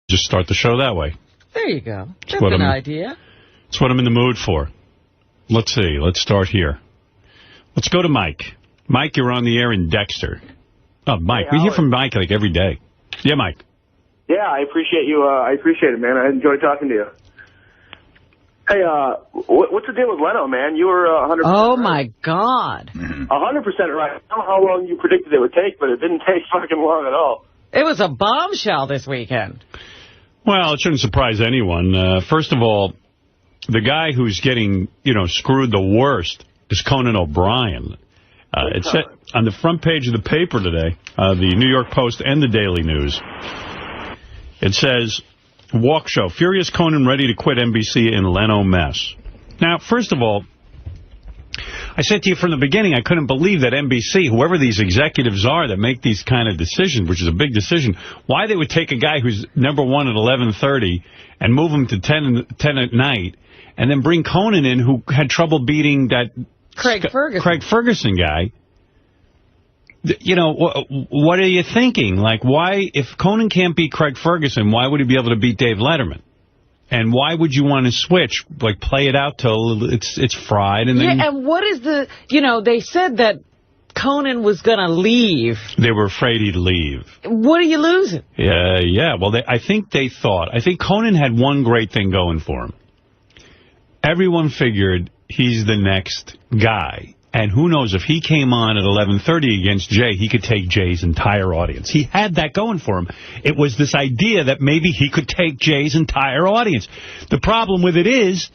Just start the show that way. There you go. That's an idea. That's what I'm in the mood for. Let's see. Let's start here. Let's go to Mike. Mike, you're on the air in Dexter. Oh, Mike. Hey, we hear from Mike like every day. Yeah, Mike. Yeah, I appreciate you. I appreciate it, man. I enjoy talking to you. Hey, what's the deal with Leno, man? You were 100%. Oh, right. my God. 100% right. I don't know how long you predicted it would take, but it didn't take fucking long at all. It was a bombshell this weekend. Well, it shouldn't surprise anyone. First of all, the guy who's getting, screwed the worst is Conan O'Brien. It said on the front page of the paper today, the New York Post and the Daily News, it says, walk show, furious Conan ready to quit NBC in Leno mess. Now, first of all, I said to you from the beginning, I couldn't believe that NBC, whoever these executives are that make these kind of decisions, which is a big decision, why they would take a guy who's number one at 11:30 and move him to 10 at night, and then bring Conan in, who had trouble beating that Craig Ferguson guy. What are you thinking? Like, why, if Conan can't beat Craig Ferguson, why would he be able to beat Dave Letterman? And why would you want to switch, like play it out till it's fried? And then, and what is the, they said that Conan was going to leave. They were afraid he'd leave. What are you losing? Yeah. Well, I think Conan had one great thing going for him. Everyone figured he's the next guy. And who knows, if he came on at 11:30 against Jay, he could take Jay's entire audience. He had that going for him. It was this idea that maybe he could take Jay's entire audience. The problem with it is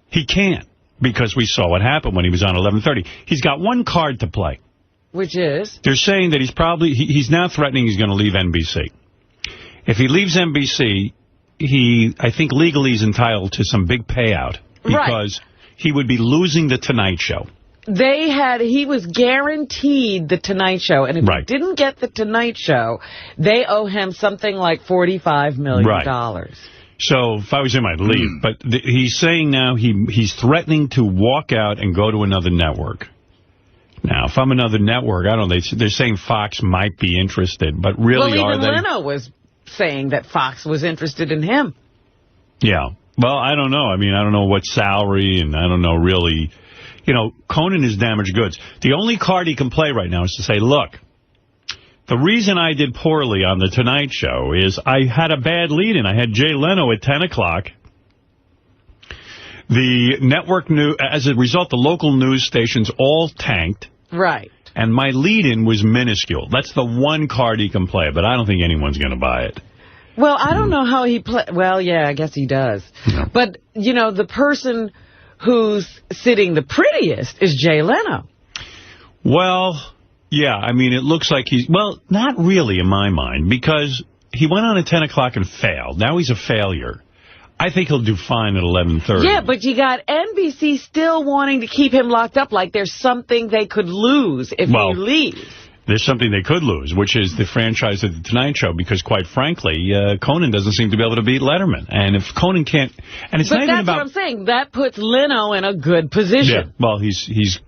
he can't, because we saw what happened when he was on 11:30. He's got one card to play. Which is? They're saying that he's now threatening he's going to leave NBC. If he leaves NBC, I think legally he's entitled to some big payout, because he would be losing The Tonight Show. He was guaranteed The Tonight Show, and if he didn't get The Tonight Show, they owe him something like $45 million. Right. So if I was him, I'd leave. But he's saying now he's threatening to walk out and go to another network. Now, if I'm another network, I don't know, they're saying Fox might be interested, but really are they? Well, even Leno was saying that Fox was interested in him. Yeah. Well, I don't know. I mean, I don't know what salary, and I don't know really. Conan is damaged goods. The only card he can play right now is to say, look, the reason I did poorly on The Tonight Show is I had a bad lead-in. I had Jay Leno at 10 o'clock. The network as a result, the local news stations all tanked. Right. And my lead-in was minuscule. That's the one card he can play, but I don't think anyone's going to buy it. Well, I don't know how he Well, yeah, I guess he does. Yeah. But, the person who's sitting the prettiest is Jay Leno. Well, yeah, I mean, it looks like well, not really in my mind, because he went on at 10 o'clock and failed. Now he's a failure. I think he'll do fine at 11:30. Yeah, but you got NBC still wanting to keep him locked up like there's something they could lose if he leaves. There's something they could lose, which is the franchise of The Tonight Show, because, quite frankly, Conan doesn't seem to be able to beat Letterman. And if Conan can't... and it's not even about... But that's what I'm saying. That puts Leno in a good position. Yeah, well, he's...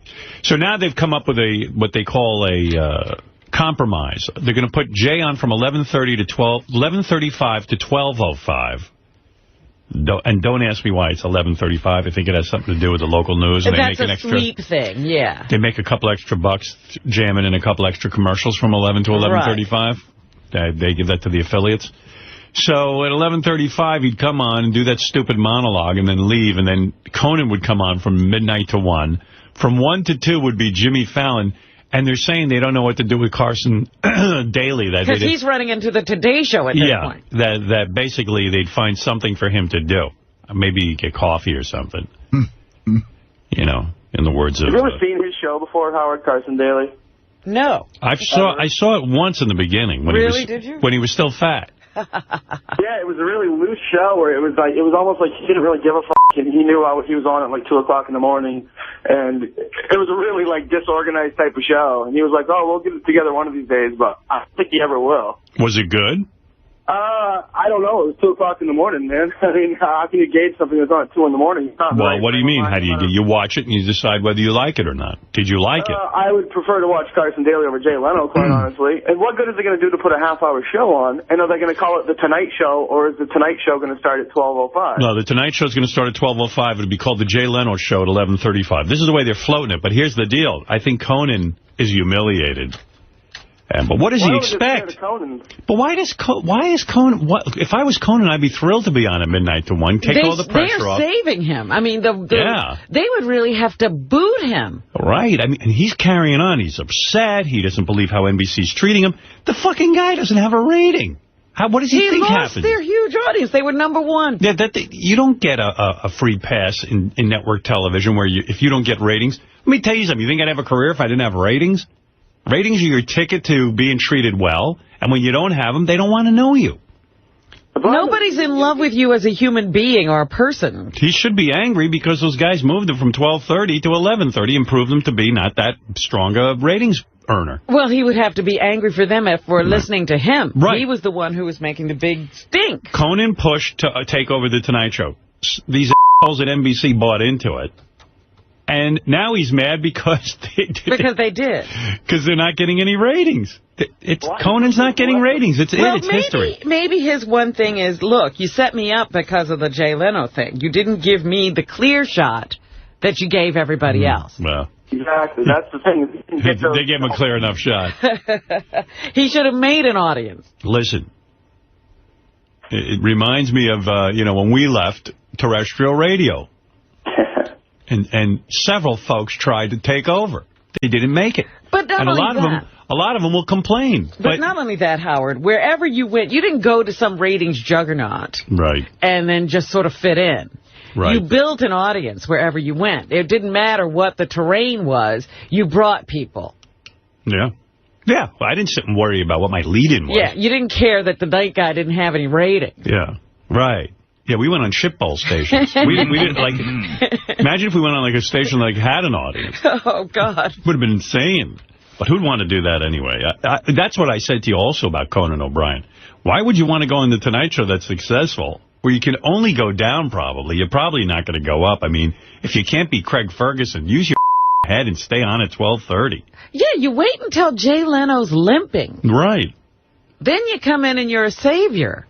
So now they've come up with what they call a compromise. They're going to put Jay on from 11:35 to 12:05. And don't ask me why it's 11:35. I think it has something to do with the local news. And that's a sweep thing, yeah. They make a couple extra bucks jamming in a couple extra commercials from 11 to 11:35. They give that to the affiliates. So at 11:35, he'd come on and do that stupid monologue and then leave. And then Conan would come on from midnight to 1. From 1 to 2 would be Jimmy Fallon. And they're saying they don't know what to do with Carson Daly. Because he's running into the Today Show at this point. Yeah, that basically they'd find something for him to do. Maybe get coffee or something. In the words of... Have you ever seen his show before, Howard, Carson Daly? No. I saw it once in the beginning. Did you? When he was still fat. Yeah, it was a really loose show where it was almost like he didn't really give a fuck, and he knew he was on at like 2 o'clock in the morning, and it was a really disorganized type of show, and he was like, oh, we'll get it together one of these days, but I don't think he ever will. Was it good? I don't know. It was 2 o'clock in the morning, man. I mean, how can you gauge something that's on at 2 in the morning? Well, what do you mean? How do you watch it and you decide whether you like it or not? Did you like it? I would prefer to watch Carson Daly over Jay Leno, quite honestly. And what good is it going to do to put a half-hour show on? And are they going to call it The Tonight Show, or is The Tonight Show going to start at 12:05? No, The Tonight Show is going to start at 12:05. It'll be called The Jay Leno Show at 11:35. This is the way they're floating it. But here's the deal. I think Conan is humiliated. But what does he expect? But why is Conan? If I was Conan, I'd be thrilled to be on at midnight to 1. Take all the pressure off. They're saving him. I mean, they would really have to boot him. Right. I mean, and he's carrying on. He's upset. He doesn't believe how NBC's treating him. The fucking guy doesn't have a rating. What does he think happened? He lost their huge audience. They were #1. Yeah, you don't get a free pass in network television where if you don't get ratings. Let me tell you something. You think I'd have a career if I didn't have ratings? Ratings are your ticket to being treated well, and when you don't have them, they don't want to know you. Nobody's in love with you as a human being or a person. He should be angry because those guys moved him from 12:30 to 11:30 and proved him to be not that strong a ratings earner. Well, he would have to be angry for them for listening to him. Right. He was the one who was making the big stink. Conan pushed to take over The Tonight Show. These assholes at NBC bought into it. And now he's mad because they did. Because they did. Because they're not getting any ratings. Conan's not getting ratings. It's history. Maybe his one thing is, look, you set me up because of the Jay Leno thing. You didn't give me the clear shot that you gave everybody else. Well, exactly. That's the thing. They gave him a clear enough shot. He should have made an audience. Listen, it reminds me of, when we left terrestrial radio. And several folks tried to take over. They didn't make it. But not and only a lot of them will complain. But not only that, Howard, wherever you went, you didn't go to some ratings juggernaut. Right. And then just sort of fit in. Right. You built an audience wherever you went. It didn't matter what the terrain was. You brought people. Yeah. Yeah. Well, I didn't sit and worry about what my lead-in was. Yeah. You didn't care that the night guy didn't have any ratings. Yeah. Right. Yeah, we went on shitball stations. we didn't like. Imagine if we went on like a station that had an audience. Oh God, would have been insane. But who'd want to do that anyway? That's what I said to you also about Conan O'Brien. Why would you want to go on the Tonight Show that's successful, where you can only go down? Probably you're probably not going to go up. I mean, if you can't be Craig Ferguson, use your head and stay on at 12:30. Yeah, you wait until Jay Leno's limping. Right. Then you come in and you're a savior.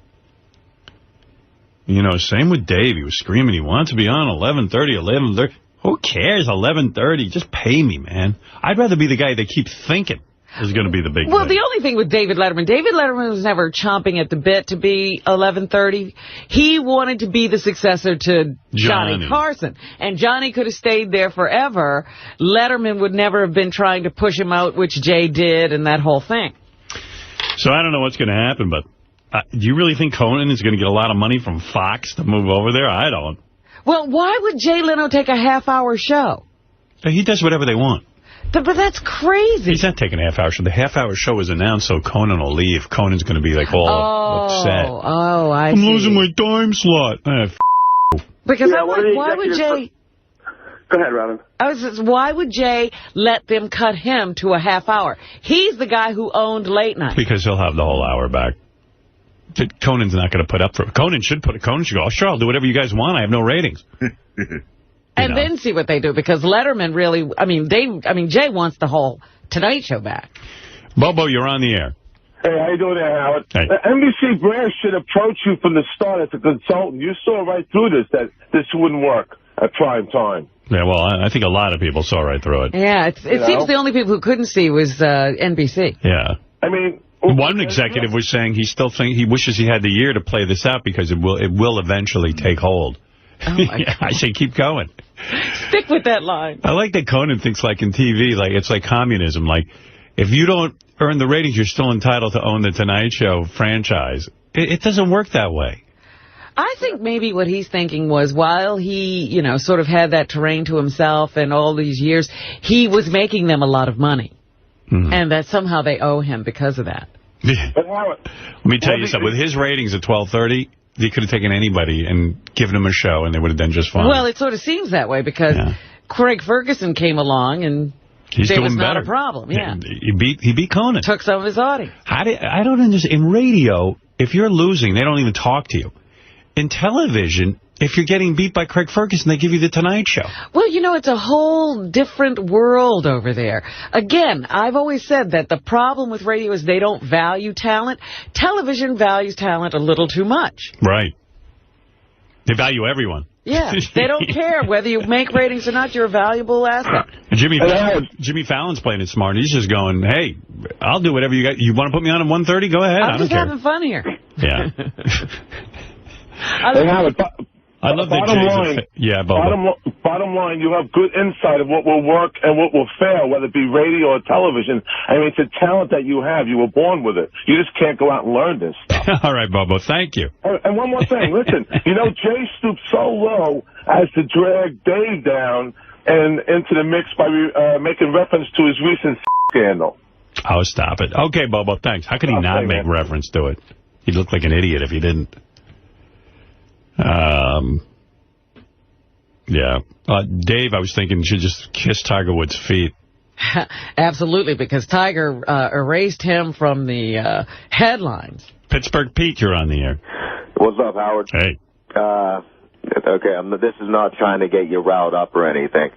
Same with Dave. He was screaming he wants to be on 11:30. Who cares, 11:30? Just pay me, man. I'd rather be the guy they keep thinking is going to be the big Well, thing. the only thing with David Letterman was never chomping at the bit to be 11:30. He wanted to be the successor to Johnny Carson. And Johnny could have stayed there forever. Letterman would never have been trying to push him out, which Jay did, and that whole thing. So I don't know what's going to happen, but do you really think Conan is going to get a lot of money from Fox to move over there? I don't. Well, why would Jay Leno take a half-hour show? He does whatever they want. But that's crazy. He's not taking a half-hour show. The half-hour show was announced so Conan will leave. Conan's going to be like all upset. Oh, I see. I'm losing my time slot. Because why would Jay... Go ahead, Robin. Why would Jay let them cut him to a half-hour? He's the guy who owned Late Night. Because he'll have the whole hour back. Conan's not going to put up for it. Conan should go, oh, sure, I'll do whatever you guys want. I have no ratings. And then see what they do, because Letterman really, Jay wants the whole Tonight Show back. Bobo, you're on the air. Hey, how you doing there, Howard? Hey. NBC Branch should approach you from the start as a consultant. You saw right through this, that this wouldn't work at prime time. Yeah, well, I think a lot of people saw right through it. Yeah, it seems the only people who couldn't see was NBC. Yeah. I mean... One executive was saying he wishes he had the year to play this out because it will eventually take hold. Oh my God. I say keep going. Stick with that line. I like that Conan thinks like in TV, like it's like communism. Like if you don't earn the ratings, you're still entitled to own the Tonight Show franchise. It doesn't work that way. I think maybe what he's thinking was while he, sort of had that terrain to himself and all these years, he was making them a lot of money. Mm-hmm. And that somehow they owe him because of that. But Howard, let me tell you something. With his ratings at 12:30, they could have taken anybody and given him a show, and they would have done just fine. Well, it sort of seems that way because Craig Ferguson came along, and he's doing was better. Not a problem. Yeah, he beat Conan. Took some of his audience. I don't understand. In radio, if you're losing, they don't even talk to you. In television, if you're getting beat by Craig Ferguson, they give you the Tonight Show. Well, you know, it's a whole different world over there. Again, I've always said that the problem with radio is they don't value talent. Television values talent a little too much. Right. They value everyone. Yeah, they don't care whether you make ratings or not. You're a valuable asset. Jimmy Fallon's playing it smart. He's just going, hey, I'll do whatever you got. You want to put me on at 1:30? Go ahead. I'm just having fun here. Yeah. I love that. Bottom line, you have good insight of what will work and what will fail, whether it be radio or television. I mean, it's a talent that you have. You were born with it. You just can't go out and learn this stuff. All right, Bobo. Thank you. And one more thing. Listen, you know, Jay stooped so low as to drag Dave down and into the mix by making reference to his recent scandal. Oh, stop it. Okay, Bobo, thanks. How could he not make reference to it? He'd look like an idiot if he didn't. Yeah. Dave, I was thinking, should just kiss Tiger Woods' feet. Absolutely, because Tiger erased him from the headlines. Pittsburgh Pete, you're on the air. What's up, Howard? Hey. Okay, this is not trying to get you riled up or anything,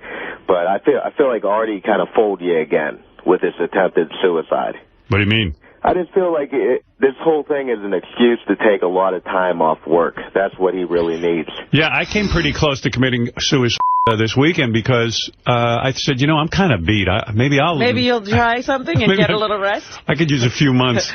but I feel like Artie kind of fooled you again with this attempted suicide. What do you mean? I just feel like this whole thing is an excuse to take a lot of time off work. That's what he really needs. Yeah, I came pretty close to committing suicide this weekend because I said, you know, I'm kind of beat. Maybe you'll try something and get a little rest. I could use a few months.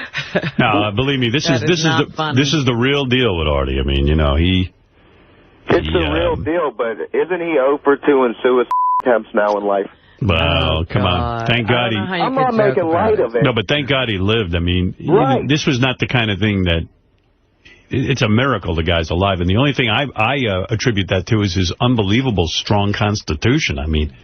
No, believe me, this is the real deal with Artie. I mean, you know, it's the real deal, but isn't he 0 for 2 in suicide attempts now in life? Well, come on. Thank God I'm not making light of it. No, but thank God he lived. I mean, this was not the kind of thing that... It's a miracle the guy's alive. And the only thing I attribute that to is his unbelievable strong constitution. I mean...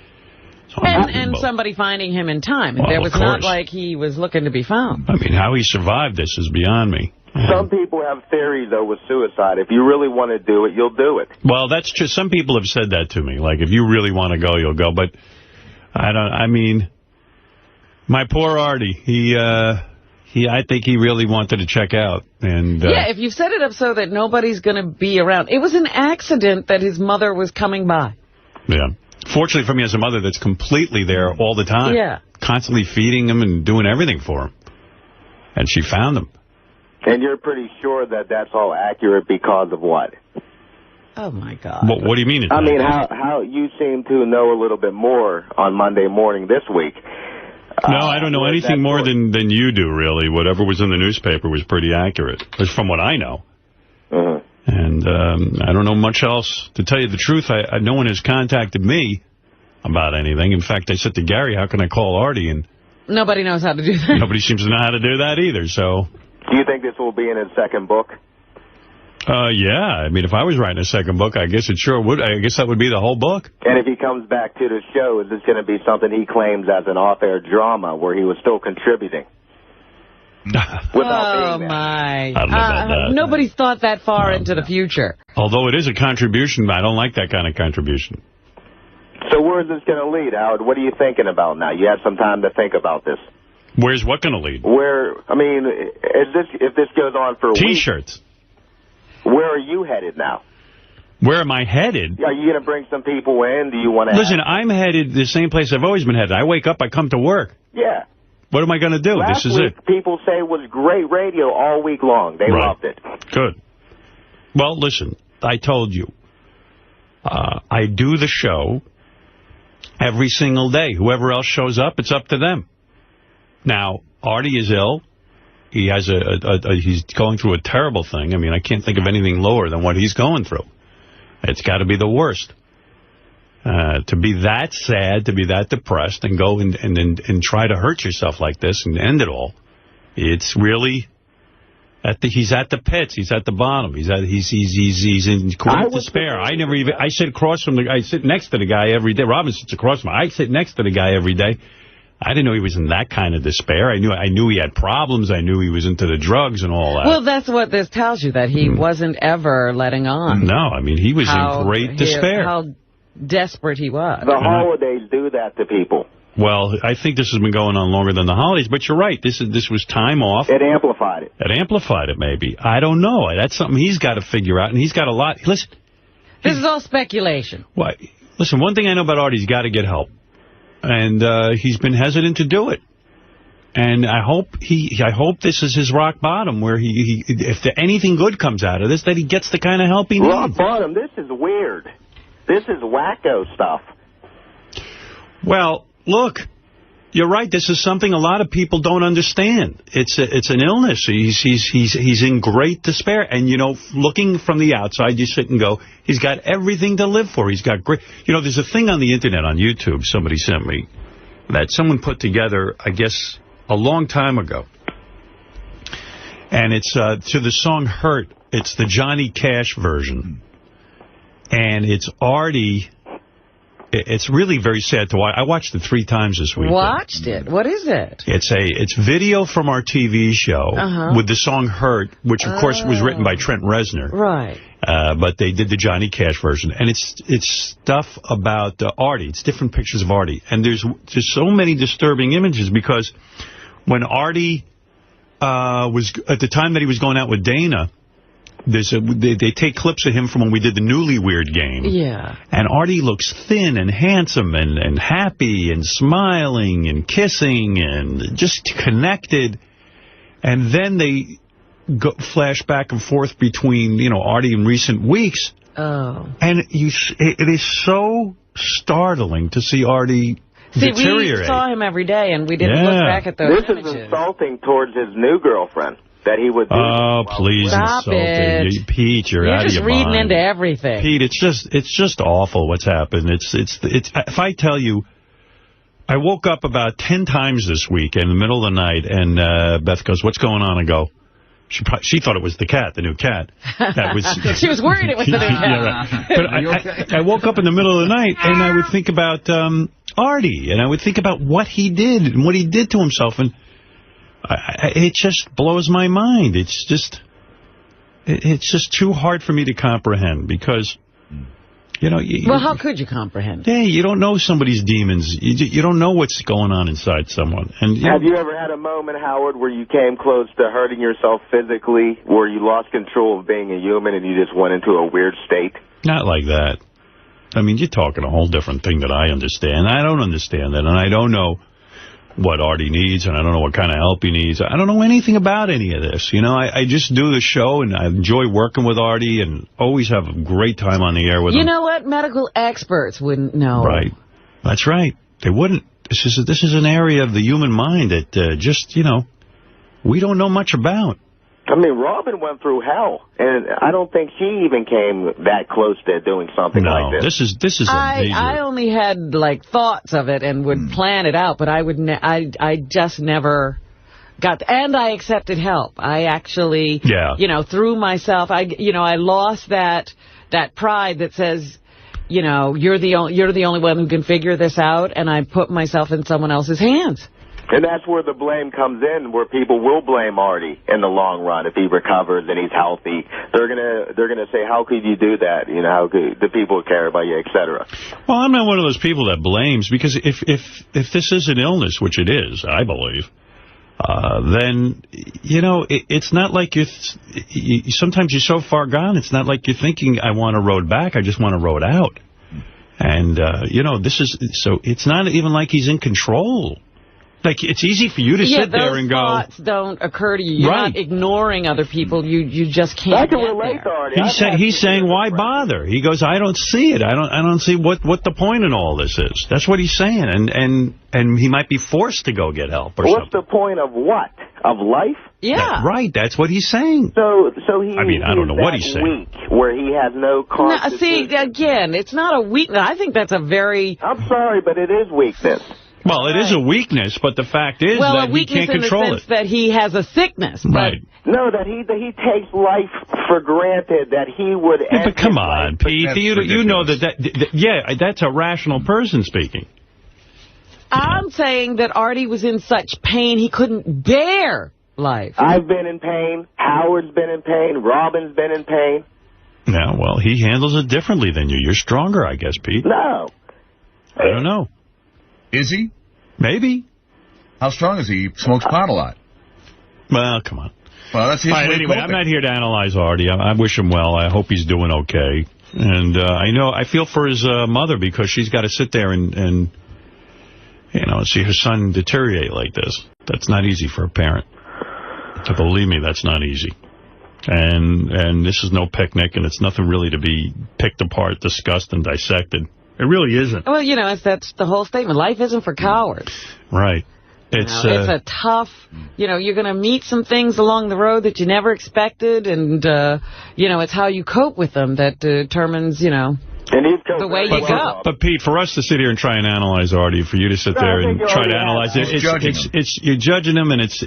And somebody finding him in time. Well, there was not like he was looking to be found. I mean, how he survived this is beyond me. Some people have theories, though, with suicide. If you really want to do it, you'll do it. Well, that's true. Some people have said that to me. Like, if you really want to go, you'll go. But... I mean, my poor Artie, I think he really wanted to check out. And yeah, if you've set it up so that nobody's going to be around. It was an accident that his mother was coming by. Yeah. Fortunately for me, as a mother that's completely there all the time. Yeah. Constantly feeding him and doing everything for him. And she found him. And you're pretty sure that that's all accurate because of what? Oh, my God. What do you mean? I mean, how you seem to know a little bit more on Monday morning this week. No, I don't know anything more than you do, really. Whatever was in the newspaper was pretty accurate, from what I know. And I don't know much else. To tell you the truth, no one has contacted me about anything. In fact, I said to Gary, how can I call Artie? And nobody knows how to do that. Nobody seems to know how to do that either, so... Do you think this will be in his second book? Yeah. I mean, if I was writing a second book, I guess it sure would. I guess that would be the whole book. And if he comes back to the show, is this going to be something he claims as an off-air drama where he was still contributing? Oh, my. I don't know about that. Nobody's thought that far into the future. Although it is a contribution, I don't like that kind of contribution. So where is this going to lead, Howard? What are you thinking about now? You have some time to think about this. Where's what going to lead? I mean, if this goes on for a week... T-shirts. Where are you headed now? Where am I headed? Are you going to bring some people in? Do you want to... Listen, I'm headed the same place I've always been headed. I wake up, I come to work. Yeah. What am I going to do? Last this is week, people say it was great radio all week long. They loved it. Good. Well, listen, I told you. I do the show every single day. Whoever else shows up, it's up to them. Now, Artie is ill. He has he's going through a terrible thing. I mean, I can't think of anything lower than what he's going through. It's got to be the worst. To be that sad, to be that depressed, and go and try to hurt yourself like this and end it all. It's really he's at the pits. He's at the bottom. He's in great despair. I sit next to the guy every day. Robin sits across from me. I sit next to the guy every day. I didn't know he was in that kind of despair. I knew he had problems. I knew he was into the drugs and all that. Well, that's what this tells you, that he wasn't ever letting on. No, I mean, he was in great despair. How desperate he was. The holidays do that to people. Well, I think this has been going on longer than the holidays, but you're right. This was time off. It amplified it. It amplified it, maybe. I don't know. That's something he's got to figure out, and he's got a lot. Listen. This is all speculation. Why? Listen, one thing I know about Artie, he's got to get help. And he's been hesitant to do it. And I hope this is his rock bottom, where if anything good comes out of this, that he gets the kind of help he needs. Rock bottom, this is weird. This is wacko stuff. Well, look, you're right. This is something a lot of people don't understand. It's an illness. He's in great despair. And, you know, looking from the outside, you sit and go, he's got everything to live for. He's got great... You know, there's a thing on the Internet, on YouTube, somebody sent me, that someone put together, I guess, a long time ago. And it's to the song Hurt. It's the Johnny Cash version. And it's Artie. It's really very sad to watch. I watched it 3 times this week. Watched it? What is it? It's video from our TV show with the song Hurt, which, of course, was written by Trent Reznor. Right. But they did the Johnny Cash version. And it's stuff about Artie. It's different pictures of Artie. And there's so many disturbing images, because when Artie was, at the time that he was going out with Dana, they take clips of him from when we did the Newlywed Game. Yeah. And Artie looks thin and handsome and happy and smiling and kissing and just connected. And then they flash back and forth between, you know, Artie in recent weeks. Oh. And it is so startling to see Artie deteriorate. We saw him every day, and we didn't look back at those images. This is insulting towards his new girlfriend. That he would do. Oh, please, stop it. Pete, you're out of your mind. You're just reading into everything. Pete, it's just awful what's happened. It's if I tell you, I woke up about 10 times this week in the middle of the night, and Beth goes, "What's going on?" I go, she thought it was the cat, the new cat. That was she was worried it was the new cat. Yeah, right. But I woke up in the middle of the night, and I would think about Artie, and I would think about what he did and what he did to himself, and it just blows my mind. It's just too hard for me to comprehend, because, you know... Well, how could you comprehend? Yeah, you don't know somebody's demons. You don't know what's going on inside someone. And have you ever had a moment, Howard, where you came close to hurting yourself physically, where you lost control of being a human and you just went into a weird state? Not like that. I mean, you're talking a whole different thing that I understand. I don't understand that, and I don't know what Artie needs, and I don't know what kind of help he needs. I don't know anything about any of this. You know, I just do the show, and I enjoy working with Artie, and always have a great time on the air with him. You know what? Medical experts wouldn't know. Right. That's right. They wouldn't. This is an area of the human mind that just, you know, we don't know much about. I mean, Robin went through hell, and I don't think she even came that close to doing something like this. This is a major... I only had, like, thoughts of it and would plan it out, but I just never got... And I accepted help. I actually, you know, threw myself... I lost that pride that says, you know, you're the only one who can figure this out, and I put myself in someone else's hands. And that's where the blame comes in, where people will blame Artie in the long run if he recovers and he's healthy. They're gonna say, how could you do that? You know, how could the people care about you, etc. Well, I'm not one of those people that blames, because if this is an illness, which it is, I believe, then, you know, it's not like sometimes you're so far gone, it's not like you're thinking, I want a road back, I just want a road out. And, you know, so it's not even like he's in control. Like, it's easy for you to sit there and go... Yeah, those thoughts don't occur to you. You're not ignoring other people. You just can't I can relate to Artie. He's saying, why bother? He goes, I don't see it. I don't see what the point in all this is. That's what he's saying. And he might be forced to go get help or something. What's the point of what? Of life? Yeah. Right. That's what he's saying. So he... I mean, I don't know what he's saying. Weak, where he has no conscience. See, again, it's not a weakness. I think that's a very... I'm sorry, but it is weakness. Well, it is a weakness, but the fact is that he can't control it. Well, a weakness in the sense that he has a sickness. Right. No, that he takes life for granted, that he would... Yeah, but come on, Pete. You know that, that's a rational person speaking. I'm saying that Artie was in such pain he couldn't bear life. I've been in pain. Howard's been in pain. Robin's been in pain. Yeah, well, he handles it differently than you. You're stronger, I guess, Pete. No. I don't know. Is he? Maybe. How strong is he? He smokes pot a lot. Well, come on. Well, that's his anyway, I'm not here to analyze Artie. I wish him well. I hope he's doing okay. And I feel for his mother, because she's got to sit there and see her son deteriorate like this. That's not easy for a parent. So believe me, that's not easy. And this is no picnic, and it's nothing really to be picked apart, discussed, and dissected. It really isn't. Well, that's the whole statement. Life isn't for cowards. Right. It's a tough, you're going to meet some things along the road that you never expected, and, it's how you cope with them that determines, the way you go. But, Pete, for us to sit here and try and analyze Artie, for you to sit there and try to analyze it, you're judging him, and it's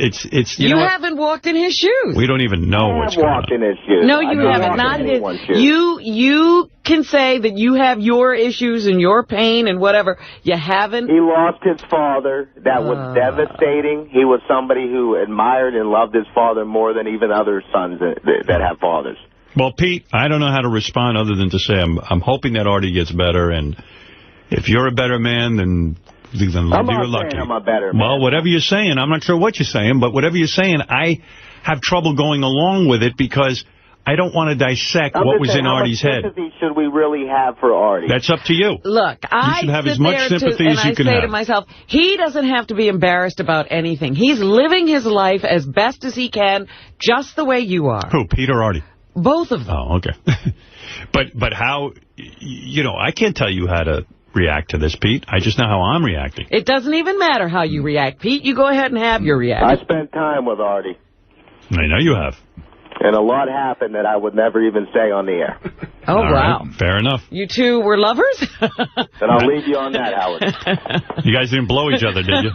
you haven't walked in his shoes. We don't even know what's going on. Walked in his shoes. No, you haven't. Not his. You can say that you have your issues and your pain and whatever. You haven't. He lost his father. That was devastating. He was somebody who admired and loved his father more than even other sons that have fathers. Well, Pete, I don't know how to respond other than to say I'm hoping that Artie gets better, and if you're a better man, then you're lucky. I'm a better man. Well, whatever you're saying, I'm not sure what you're saying, but whatever you're saying, I have trouble going along with it because I don't want to dissect what was in Artie's head. How much sympathy should we really have for Artie? That's up to you. Look, you should have as much sympathy as you can have. And I say to myself, he doesn't have to be embarrassed about anything. He's living his life as best as he can, just the way you are. Who, Pete or Artie? Both of them. Oh, okay. But how, I can't tell you how to react to this, Pete. I just know how I'm reacting. It doesn't even matter how you react, Pete. You go ahead and have your reaction. I spent time with Artie. I know you have. And a lot happened that I would never even say on the air. Oh, wow. Right. Fair enough. You two were lovers? And I'll leave you on that, Howard. You guys didn't blow each other, did you?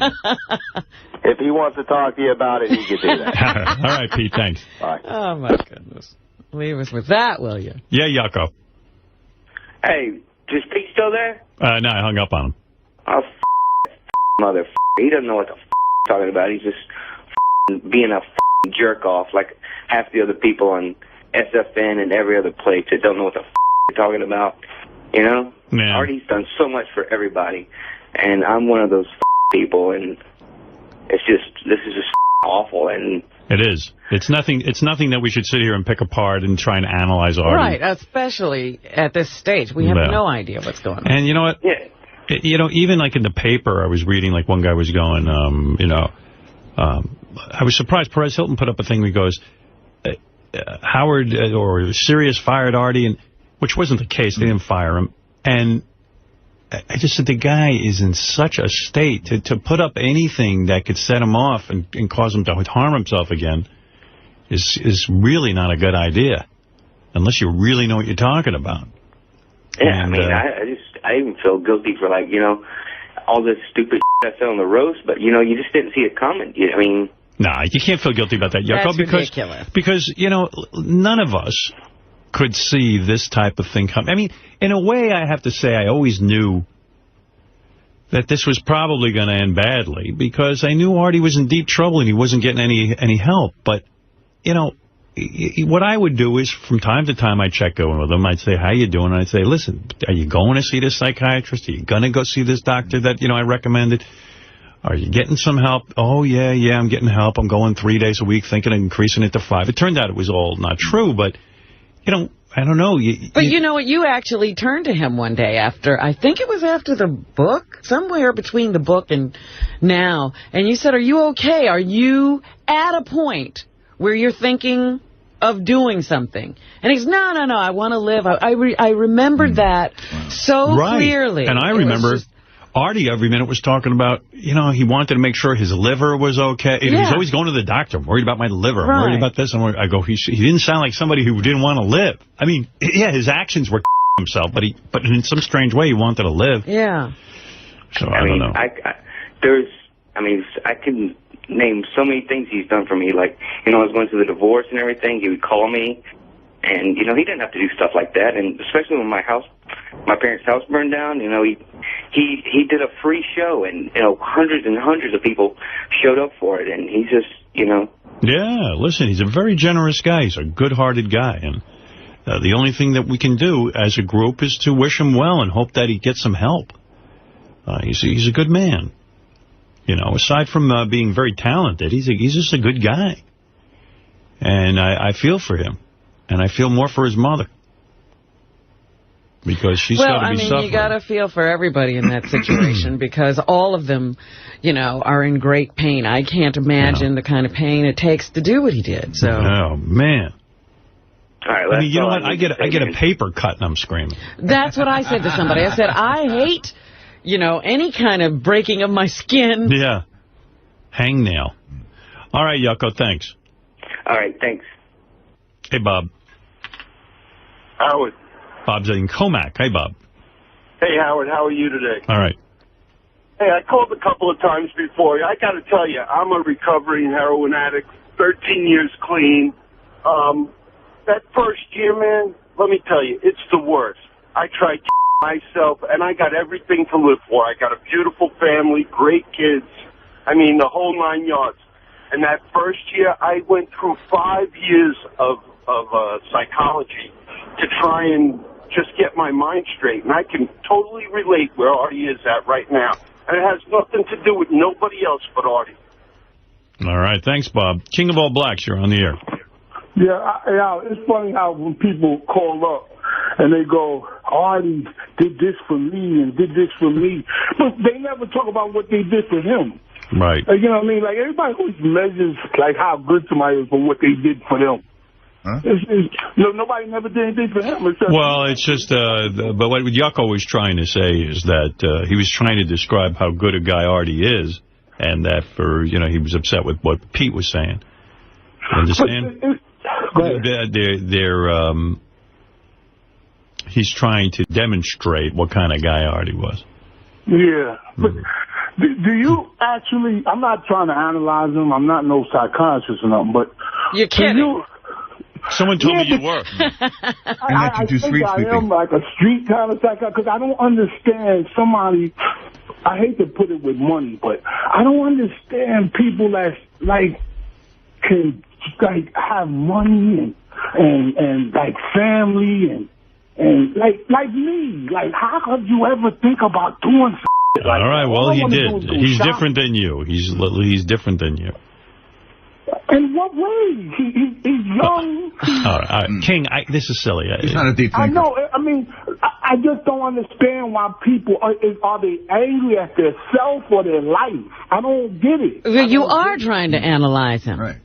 If he wants to talk to you about it, he can do that. All right, Pete, thanks. Bye. Oh, my goodness. Leave us with that, will you? Yeah, Yucko. Hey, is Pete still there? No, I hung up on him. Oh, mother. He doesn't know what the he's talking about. He's just being a jerk off like half the other people on SFN and every other place that don't know what the you're talking about. Yeah. Artie's done so much for everybody, and I'm one of those people, and this is just awful. And it is. It's nothing that we should sit here and pick apart and try and analyze Artie. Right, especially at this stage. We have no idea what's going on. And you know what? Yeah. Even like in the paper, I was reading, like one guy was going, I was surprised. Perez Hilton put up a thing where he goes, Howard or Sirius fired Artie, which wasn't the case. They didn't fire him. And I just said the guy is in such a state to put up anything that could set him off and cause him to harm himself again is really not a good idea, unless you really know what you're talking about. Yeah, and, I even feel guilty for, like, all this stupid shit I said on the roast, but, you just didn't see it coming. Nah, you can't feel guilty about that, Yucko, because, none of us could see this type of thing come. I mean, in a way, I have to say I always knew that this was probably going to end badly, because I knew Artie was in deep trouble and he wasn't getting any help. But, what I would do is from time to time I'd check in with him. I'd say, how you doing? And I'd say, listen, are you going to see this psychiatrist? Are you going to go see this doctor that, I recommended? Are you getting some help? Oh, yeah, I'm getting help. I'm going 3 days a week, thinking of increasing it to 5. It turned out it was all not true, but, I don't know. But you know what? You actually turned to him one day after, I think it was after the book, somewhere between the book and now, and you said, are you okay? Are you at a point where you're thinking of doing something? And he's, no, I want to live. I remembered that so clearly. And I remember Artie every minute was talking about, he wanted to make sure his liver was okay. Yeah. He's always going to the doctor. I'm worried about my liver. I'm worried about this. I go, he didn't sound like somebody who didn't want to live. I mean, yeah, his actions were himself, but in some strange way he wanted to live. Yeah. So I don't know. I can name so many things he's done for me. Like, I was going through the divorce and everything. He would call me, and, he didn't have to do stuff like that. And especially when my parents' house burned down, he did a free show, and, hundreds and hundreds of people showed up for it. And he's just, Yeah, listen, he's a very generous guy. He's a good-hearted guy. And the only thing that we can do as a group is to wish him well and hope that he gets some help. He's a good man. You know, aside from being very talented, he's just a good guy. And I feel for him. And I feel more for his mother. Because she's got to be suffering. Well, I mean, you got to feel for everybody in that situation because all of them, you know, are in great pain. I can't imagine the kind of pain it takes to do what he did. So. Oh, man. All right, I mean, you know what? I get a paper cut and I'm screaming. That's what I said to somebody. I said, I hate, you know, any kind of breaking of my skin. Yeah. Hangnail. All right, Yucko, thanks. All right, thanks. Hey, Bob. Howard. Bob's in Comac. Hey, Bob. Hey, Howard. How are you today? All right. Hey, I called a couple of times before. I got to tell you, I'm a recovering heroin addict, 13 years clean. That first year, man, let me tell you, it's the worst. I tried myself, and I got everything to live for. I got a beautiful family, great kids. I mean, the whole 9 yards. And that first year, I went through 5 years of psychology to try and just get my mind straight. And I can totally relate where Artie is at right now. And it has nothing to do with nobody else but Artie. All right. Thanks, Bob. King of all blacks, you're on the air. Yeah, it's funny how when people call up and they go, Artie did this for me and did this for me. But they never talk about what they did for him. Right. Like, you know what I mean? Like, everybody always measures, like, how good somebody is for what they did for them. Huh? Nobody never did anything for him. Well, it's just, but what Yucko was trying to say is that he was trying to describe how good a guy Artie is, and that he was upset with what Pete was saying. You understand? He's trying to demonstrate what kind of guy Artie was. Yeah. But do you actually, I'm not trying to analyze him, I'm not no psychiatrist or nothing, but... You're kidding. Someone told me you were. I think I am like a street kind of psychiatrist, because I don't understand somebody, I hate to put it with money, but I don't understand people that, like, can, like, have money and like, family and like me. Like, how could you ever think about doing something? Like, all right, well, he did. He's different than you. He's different than you. In what way? He's young. All right. King, this is silly. He's not a deep thinker. I know. I mean, I just don't understand why people, are they angry at their self or their life? I don't get it. You are trying to analyze him. Right.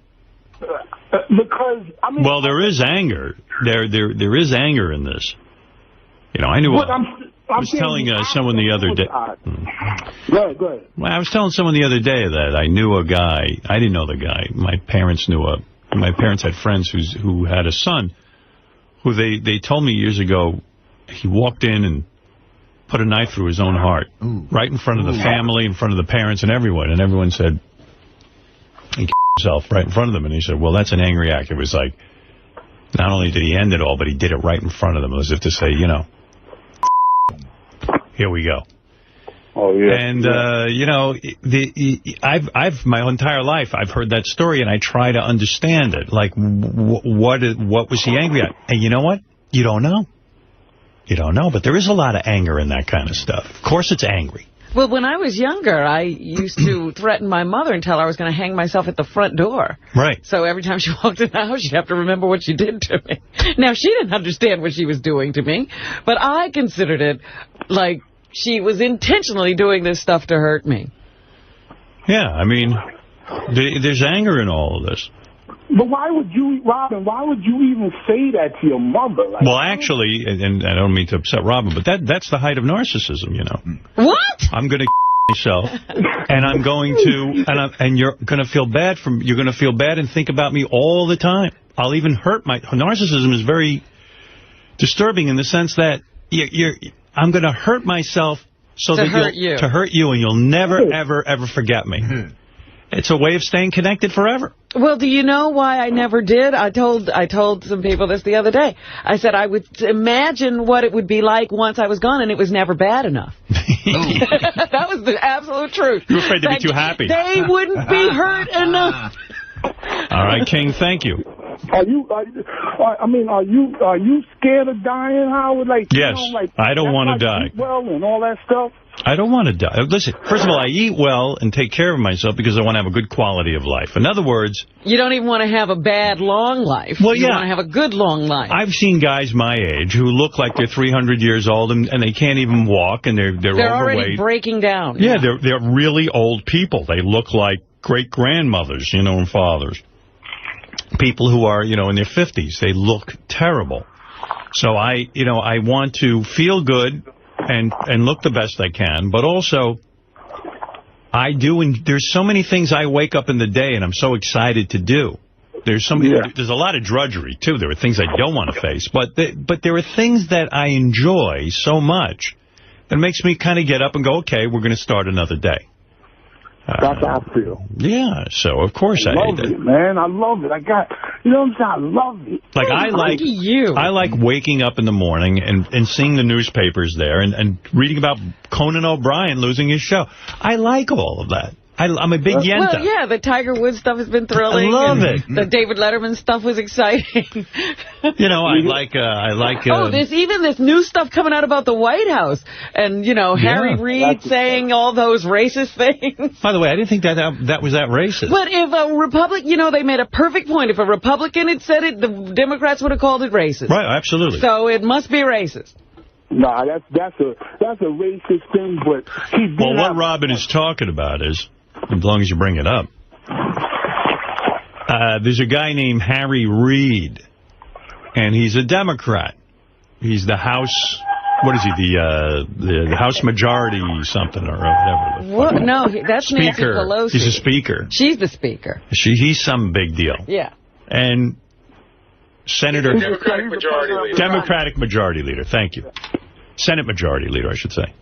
Because, I mean... Well, there is anger. There is anger in this. You know, I knew... I was telling someone the other day... Go ahead. Well, I was telling someone the other day that I knew a guy. I didn't know the guy. My parents had friends who had a son who they told me years ago he walked in and put a knife through his own heart. Ooh. Right in front of the family, in front of the parents and everyone. And everyone said he killed himself right in front of them. And he said, well, that's an angry act. It was like, not only did he end it all, but he did it right in front of them, as if to say, you know, here we go. Oh, yeah. And, you know, I've my entire life, I've heard that story, and I try to understand it. Like, what was he angry at? And you know what? You don't know. You don't know, but there is a lot of anger in that kind of stuff. Of course it's angry. Well, when I was younger, I used to threaten my mother and tell her I was going to hang myself at the front door. Right. So every time she walked in the house, she'd have to remember what she did to me. Now, she didn't understand what she was doing to me, but I considered it like she was intentionally doing this stuff to hurt me. Yeah, I mean, there's anger in all of this. But why would you, Robin, why would you even say that to your mother? Like, well, actually, and I don't mean to upset Robin, but that's the height of narcissism, you know. What? I'm going to myself, and I'm going to, and you're going to feel bad you're going to feel bad and think about me all the time. I'll even hurt narcissism is very disturbing in the sense that I'm going to hurt myself to hurt you, and you'll never, ever forget me. It's a way of staying connected forever. Well, do you know why I never did? I told some people this the other day. I said I would imagine what it would be like once I was gone, and it was never bad enough. That was the absolute truth. You were afraid to be too happy. They wouldn't be hurt enough. All right, King, thank you. Are you scared of dying, Howard? Like, yes, I don't want to die. Eat well and all that stuff. I don't want to die. Listen, first of all, I eat well and take care of myself because I want to have a good quality of life. In other words... You don't even want to have a bad, long life. Well, you want to have a good, long life. I've seen guys my age who look like they're 300 years old and they can't even walk and they're overweight. Already breaking down. Yeah, they're really old people. They look like great-grandmothers, and fathers. People who are, in their 50s. They look terrible. So I want to feel good and look the best I can, but also there's so many things I wake up in the day and I'm so excited to do. There's a lot of drudgery too. There are things I don't want to face, but there are things that I enjoy so much that makes me kind of get up and go, okay, we're going to start another day. That's how I feel. Yeah, so of course I love it, man. I love it. I love it. Like I like waking up in the morning and seeing the newspapers there and reading about Conan O'Brien losing his show. I like all of that. I'm a big yenta. Well, yeah, the Tiger Woods stuff has been thrilling. I love it. The David Letterman stuff was exciting. I like... there's even this new stuff coming out about the White House. And, Harry Reid saying all those racist things. By the way, I didn't think that was that racist. But if a Republican, they made a perfect point. If a Republican had said it, the Democrats would have called it racist. Right, absolutely. So it must be racist. Nah, that's a racist thing, but... Well, what Robin is talking about is... As long as you bring it up. There's a guy named Harry Reid, and he's a Democrat. He's the House, what is he, the House Majority something or whatever. What? No, that's Speaker. Nancy Pelosi. He's a speaker. She's the speaker. He's some big deal. Yeah. And Senator... Democratic Majority Leader. Thank you. Senate Majority Leader, I should say.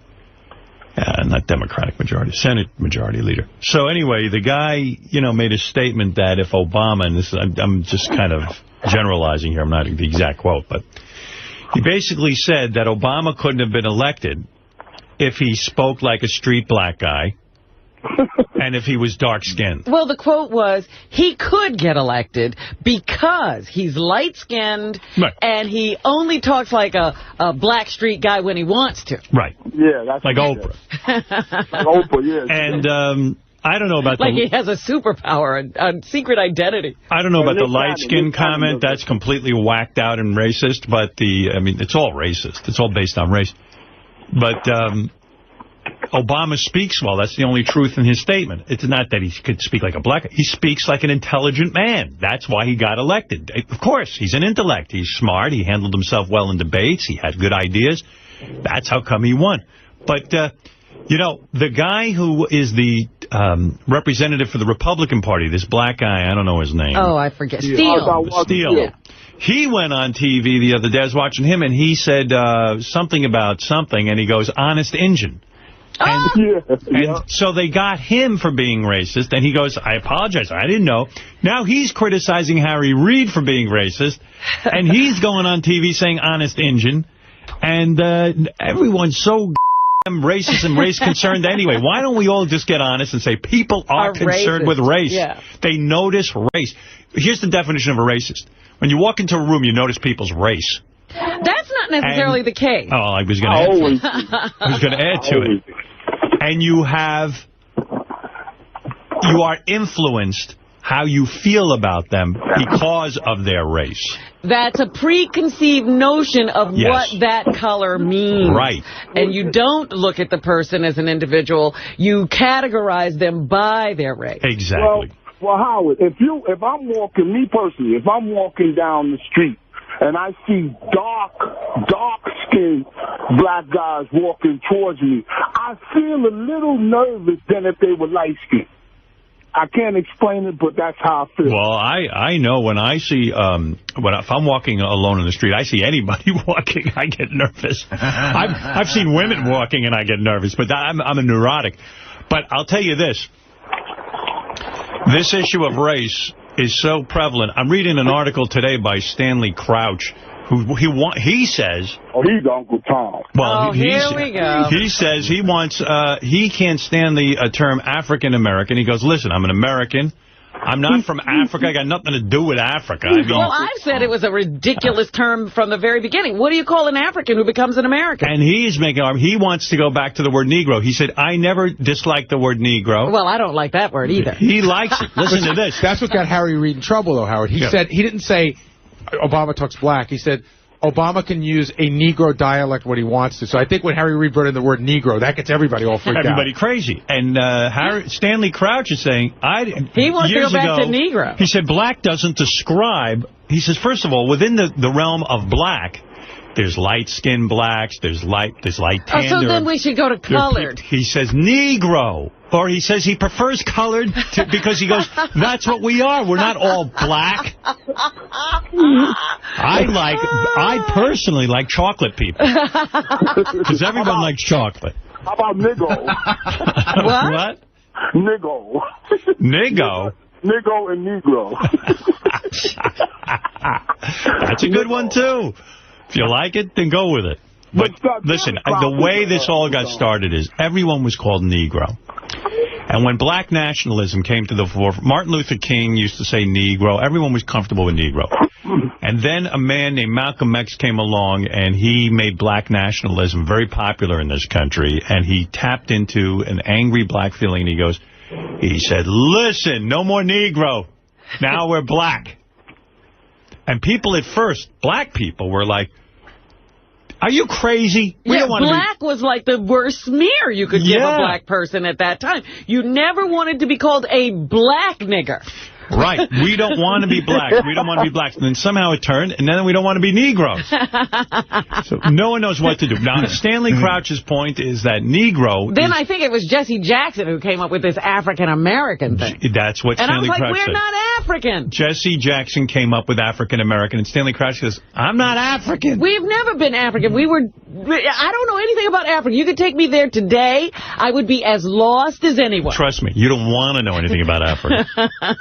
Not Democratic Majority, Senate Majority Leader. So anyway, the guy, made a statement that if Obama, and I'm just kind of generalizing here, I'm not the exact quote, but he basically said that Obama couldn't have been elected if he spoke like a street black guy and if he was dark-skinned. Well, the quote was, he could get elected because he's light-skinned and he only talks like a black street guy when he wants to. Right. Yeah, that's like Oprah. Like Oprah, yeah. And I don't know about like he has a superpower, a secret identity. I don't know about the light-skin comment. That's completely whacked out and racist, but it's all racist. It's all based on race. But Obama speaks well. That's the only truth in his statement. It's not that he could speak like a black guy. He speaks like an intelligent man. That's why he got elected. Of course, he's an intellect. He's smart. He handled himself well in debates. He had good ideas. That's how come he won. But, the guy who is the representative for the Republican Party, this black guy, I don't know his name. Oh, I forget. Steele. Yeah. He went on TV the other day. I was watching him, and he said something about something, and he goes, honest Injun. And so they got him for being racist, and he goes, I apologize, I didn't know. Now he's criticizing Harry Reid for being racist, and he's going on TV saying honest Injun, and everyone's so racist and race concerned anyway. Why don't we all just get honest and say people are concerned with race? Yeah. They notice race. Here's the definition of a racist. When you walk into a room, you notice people's race. That's not necessarily the case. Oh, I was going to add to it. And you are influenced how you feel about them because of their race. That's a preconceived notion of what that color means. Right. And you don't look at the person as an individual. You categorize them by their race. Exactly. Well, Howard, if I'm walking down the street and I see dark-skinned black guys walking towards me, I feel a little nervous than if they were light-skinned. I can't explain it, but that's how I feel. Well, I know when I see, if I'm walking alone in the street, I see anybody walking, I get nervous. I've seen women walking and I get nervous, but I'm a neurotic. But I'll tell you this. This issue of race is so prevalent. I'm reading an article today by Stanley Crouch, who he says... Oh, he's Uncle Tom. Well, here we go. He says he wants... he can't stand the term African-American. He goes, listen, I'm an American. I'm not from Africa. I got nothing to do with Africa. I mean, well, I've said it was a ridiculous term from the very beginning. What do you call an African who becomes an American? And he wants to go back to the word Negro. He said, I never disliked the word Negro. Well, I don't like that word either. He likes it. Listen to this. That's what got Harry Reid in trouble, though, Howard. He said, he didn't say Obama talks black. He said, Obama can use a Negro dialect when he wants to. So I think when Harry Reid brought in the word Negro, that gets everybody all freaked out. Everybody crazy. And Stanley Crouch is saying, he wants to go back to Negro. He said black doesn't describe. He says, first of all, within the realm of black, there's light-skinned blacks, there's light tan. So then we should go to colored. He says Negro. Or he says he prefers colored because he goes, that's what we are. We're not all black. I personally like chocolate people. Because everyone likes chocolate. How about Niggo? What? Niggo. Niggo? Niggo and Negro. That's a good one, too. If you like it, then go with it. But listen, the way this all got started is everyone was called Negro. And when black nationalism came to the forefront, Martin Luther King used to say Negro. Everyone was comfortable with Negro. And then a man named Malcolm X came along, and he made black nationalism very popular in this country. And he tapped into an angry black feeling, and he said, listen, no more Negro. Now we're black. And people at first, black people, were like, are you crazy? We don't want black was like the worst smear you could give a black person at that time. You never wanted to be called a black nigger. Right. We don't want to be black. We don't want to be black. And then somehow it turned, and then we don't want to be Negroes. So no one knows what to do. Now, Stanley Crouch's point is that Negro... Then I think it was Jesse Jackson who came up with this African-American thing. That's what Stanley Crouch said. And I was like, we're not African. Jesse Jackson came up with African-American, and Stanley Crouch says, I'm not African. We've never been African. I don't know anything about Africa. You could take me there today, I would be as lost as anyone. Trust me, you don't want to know anything about Africa.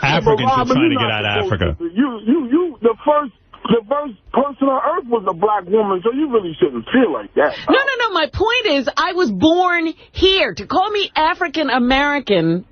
Africans are trying to get out of Africa. The first person on earth was a black woman, so you really shouldn't feel like that. No. My point is, I was born here. To call me African-American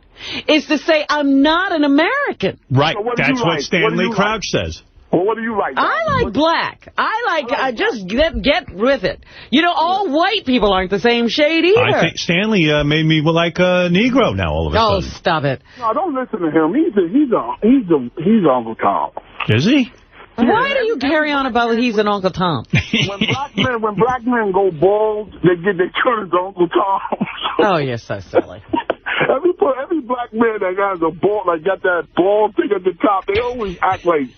is to say I'm not an American. Right. So that's what Stanley Crouch says. Well, what do you like? I like black. I just get with it. You know, all white people aren't the same shade either. I think Stanley made me like a Negro now all of a sudden. Oh, stop it. No, don't listen to him. He's Uncle Tom. Is he? Why do you carry on about he's an Uncle Tom? when black men go bald, they turn into Uncle Tom. Oh, you're so silly. Every black man that has a bald, got that bald thing at the top, they always act like,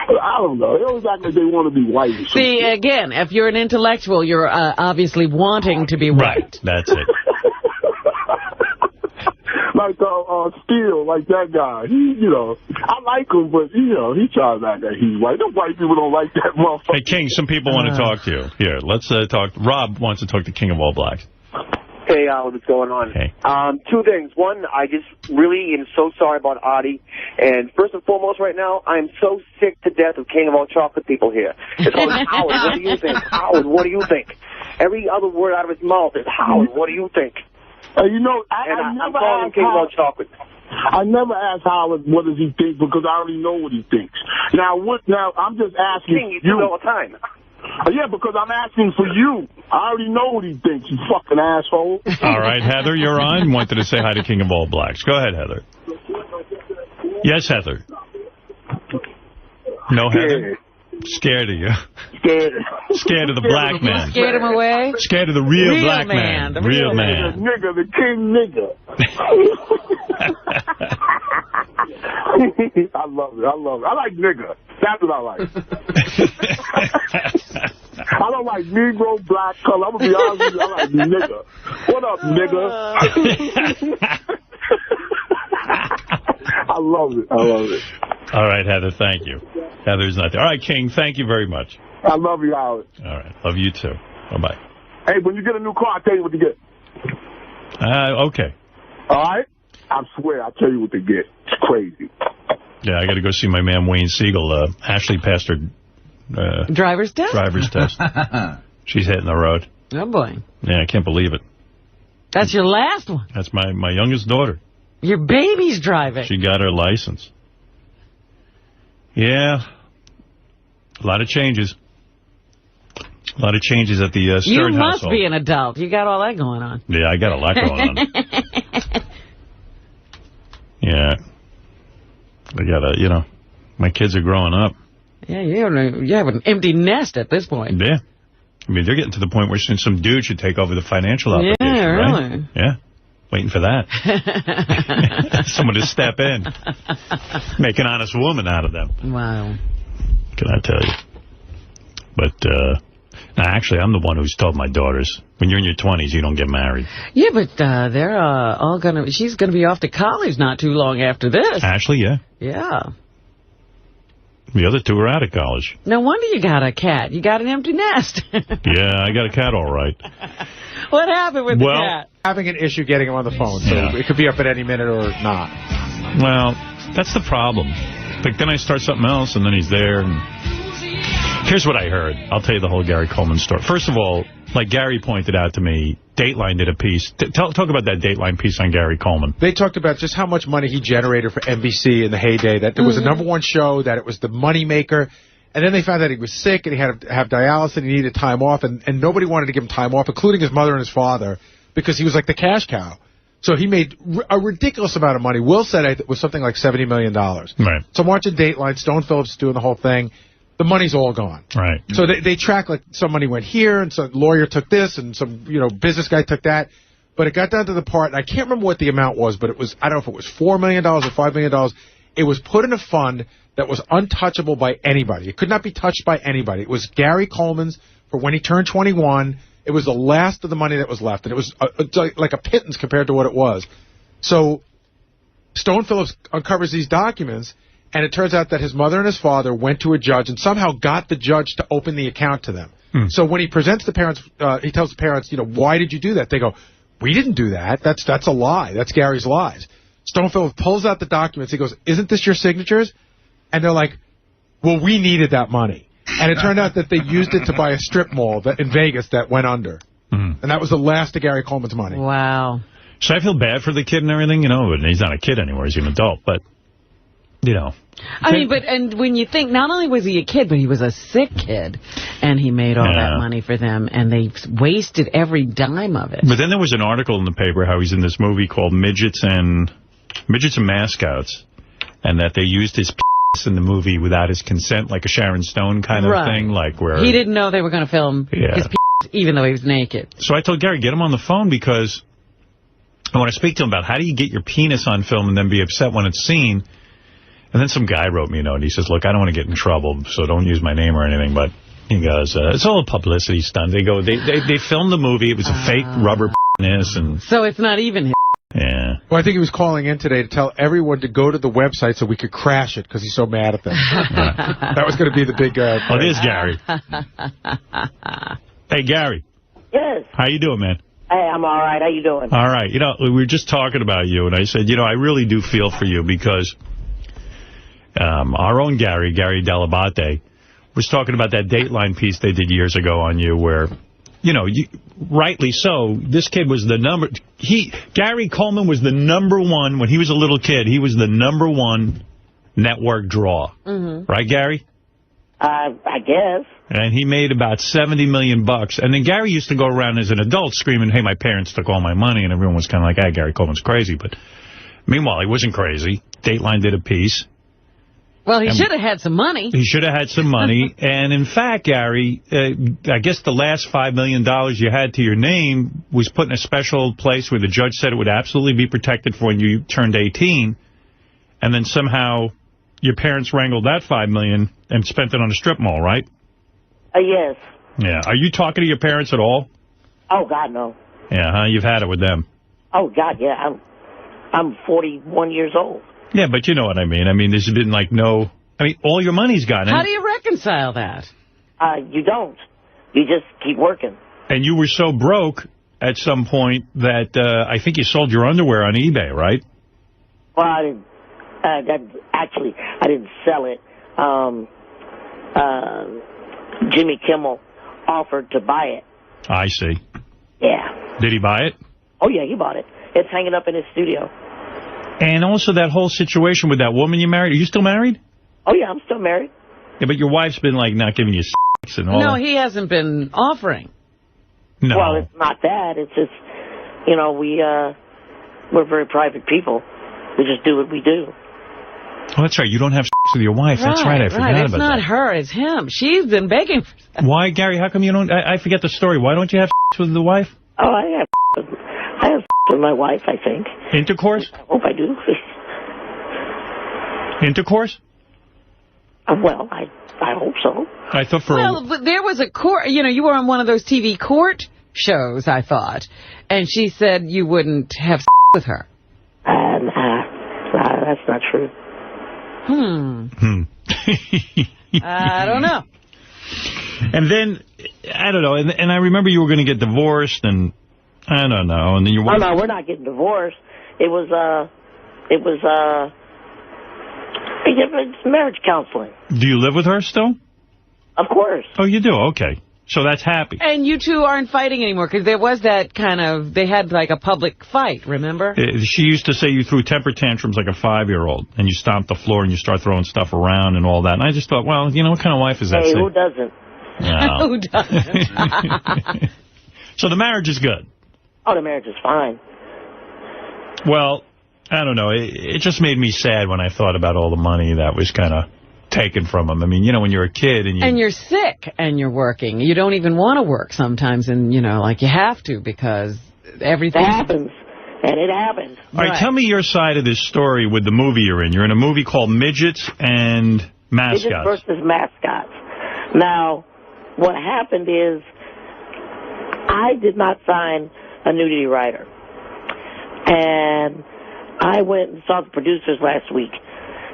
I don't know, they always act like they want to be white. See, again, if you're an intellectual, you're obviously wanting to be white. Right, that's it. Like Steele, like that guy. I like him, but, he tries to act like he's white. The white people don't like that motherfucker. Hey, King, some people want to talk to you. Here, let's talk. Rob wants to talk to King of All Blacks. Hey, what's going on? Hey. Two things. One, I just really am so sorry about Artie. And first and foremost right now, I'm so sick to death of King of All Chocolate people here. It's always, Howard, what do you think? Howard, what do you think? Every other word out of his mouth is, Howard, what do you think? I'm calling King of All Chocolate. I never ask Howard what does he think because I already know what he thinks. Now I'm just asking King, you do it all the time. Yeah, because I'm asking for you. I already know what he thinks, you fucking asshole. All right, Heather, you're on. Wanted to say hi to King of All Blacks. Go ahead, Heather. Yes, Heather. No, Heather? Scared of you. Scared of the black man. Scared him away? Scared of the real black man. The real man. The nigga, the king nigga. I love it. I like nigga. That's what I like. I don't like Negro, black, color. I'm going to be honest with you. I like nigga. What up, nigga? I love it. All right, Heather, thank you. Heather's not there. All right, King, thank you very much. I love you, Howard. All right, love you too. Bye-bye. Hey, when you get a new car, I'll tell you what to get. Okay. All right? I swear, I'll tell you what to get. It's crazy. Yeah, I got to go see my man 𝗦𝗫𝗄𝗿𝗍. Ashley passed her driver's test? Driver's test. She's hitting the road. Oh, boy. Yeah, I can't believe it. That's your last one? That's my youngest daughter. Your baby's driving. She got her license. Yeah. A lot of changes. A lot of changes at the Stern household. You must be an adult. You got all that going on. Yeah, I got a lot going on. Yeah. I got to, you know, my kids are growing up. Yeah, you have an empty nest at this point. Yeah. I mean, they're getting to the point where some dude should take over the financial obligation, yeah, really. Right? Yeah. Waiting for that. Someone to step in. Make an honest woman out of them. Wow. Can I tell you? But, now, actually, I'm the one who's told my daughters, when you're in your 20s, you don't get married. Yeah, but they're all going to... She's going to be off to college not too long after this. Ashley, yeah. Yeah. The other two are out of college. No wonder you got a cat. You got an empty nest. Yeah, I got a cat all right. What happened with the cat? Having an issue getting him on the phone, so it could be up at any minute or not. Well, that's the problem. Like, then I start something else, and then he's there. And here's what I heard. I'll tell you the whole Gary Coleman story. First of all, like Gary pointed out to me, Dateline did a piece. Talk about that Dateline piece on Gary Coleman. They talked about just how much money he generated for NBC in the heyday, that there was a #1 show, that it was the moneymaker. And then they found that he was sick and he had to have dialysis and he needed time off. And nobody wanted to give him time off, including his mother and his father, because he was like the cash cow. So he made a ridiculous amount of money. Will said it was something like $70 million. Right. So I'm watching Dateline. Stone Phillips is doing the whole thing. The money's all gone. Right. So they track, like, some money went here, and some lawyer took this, and some, business guy took that. But it got down to the part, and I can't remember what the amount was, but it was, I don't know if it was $4 million or $5 million. It was put in a fund that was untouchable by anybody. It could not be touched by anybody. It was Gary Coleman's for when he turned 21. It was the last of the money that was left, and it was like a pittance compared to what it was. So Stone Phillips uncovers these documents, and it turns out that his mother and his father went to a judge and somehow got the judge to open the account to them. So when he presents the parents, he tells the parents, why did you do that? They go, we didn't do that. That's a lie. That's Gary's lies. Stone Phillips pulls out the documents. He goes, isn't this your signatures? And they're like, well, we needed that money. And it turned out that they used it to buy a strip mall in Vegas that went under. And that was the last of Gary Coleman's money. Wow. Should I feel bad for the kid and everything? And he's not a kid anymore. He's an adult. But, I mean, and when you think, not only was he a kid, but he was a sick kid, and he made all that money for them, and they wasted every dime of it. But then there was an article in the paper how he's in this movie called Midgets and Mascots, and that they used his in the movie without his consent, like a Sharon Stone kind of thing, like where he didn't know they were going to film his even though he was naked. So I told Gary, get him on the phone because I want to speak to him about how do you get your penis on film and then be upset when it's seen. And then some guy wrote me a note, and he says, look, I don't want to get in trouble, so don't use my name or anything, but he goes, it's all a publicity stunt. They go, they filmed the movie, it was a fake rubber penis, and so it's not even his. Yeah. Well, I think he was calling in today to tell everyone to go to the website so we could crash it because he's so mad at them. That was going to be the big... oh, there's Gary. Hey, Gary. Yes. How you doing, man? Hey, I'm all right. How you doing? All right. We were just talking about you, and I said, I really do feel for you because our own Gary 𝗛𝗿𝗍𝗍, was talking about that Dateline piece they did years ago on you where... rightly so, this kid was the Gary Coleman was the #1, when he was a little kid, he was the #1 network draw. Right, Gary? I guess. And he made about $70 million. And then Gary used to go around as an adult screaming, hey, my parents took all my money, and everyone was kind of like, hey, Gary Coleman's crazy. But meanwhile, he wasn't crazy. Dateline did a piece. Well, he should have had some money. He should have had some money. And, in fact, Gary, I guess the last $5 million you had to your name was put in a special place where the judge said it would absolutely be protected for when you turned 18. And then somehow your parents wrangled that $5 million and spent it on a strip mall, right? Yes. Yeah. Are you talking to your parents at all? Oh, God, no. Yeah, huh? You've had it with them. Oh, God, yeah. I'm 41 years old. Yeah, but you know what I mean. I mean, there's been, all your money's gone. How do you reconcile that? You don't. You just keep working. And you were so broke at some point that I think you sold your underwear on eBay, right? Well, I didn't. I didn't sell it. Jimmy Kimmel offered to buy it. I see. Yeah. Did he buy it? Oh, yeah, he bought it. It's hanging up in his studio. And also that whole situation with that woman you married. Are you still married? Oh, yeah, I'm still married. Yeah, but your wife's been, like, not giving you sex and all No, that. he hasn't been offering. No. Well, it's not that. It's just, you know, we're very private people. We just do what we do. Oh, that's right. You don't have sex with your wife. That's right. I forgot about that. It's not her. It's him. She's been begging for sex. Why, Gary? How come you don't? I forget the story. Why don't you have sex with the wife? Oh, I have with my wife, I think. Intercourse? I hope I do. Intercourse? Well, I hope so. I thought for but there was a court, you know, you were on one of those TV court shows, I thought, and she said you wouldn't have sex with her. That's not true. I don't know. And then, I don't know, and I remember you were going to get divorced, and I don't know, and then your wife... Oh, no, we're not getting divorced. It's marriage counseling. Do you live with her still? Of course. Oh, you do? Okay. So that's happy. And you two aren't fighting anymore, because there was that kind of, they had like a public fight, remember? She used to say you threw temper tantrums like a 5-year-old, and you stomp the floor and you start throwing stuff around and all that. And I just thought, well, you know, what kind of wife is that? Hey, who doesn't? No. Who doesn't? So the marriage is good? Oh, the marriage is fine. Well, I don't know. It just made me sad when I thought about all the money that was kind of taken from him. I mean, you know, when you're a kid and you're sick and you're working, you don't even want to work sometimes, and you know, like you have to because everything happens, and it happens. All right, tell me your side of this story with the movie you're in. You're in a movie called Midgets and Mascots. Midgets versus Mascots. Now, what happened is I did not sign a nudity rider, and I went and saw the producers last week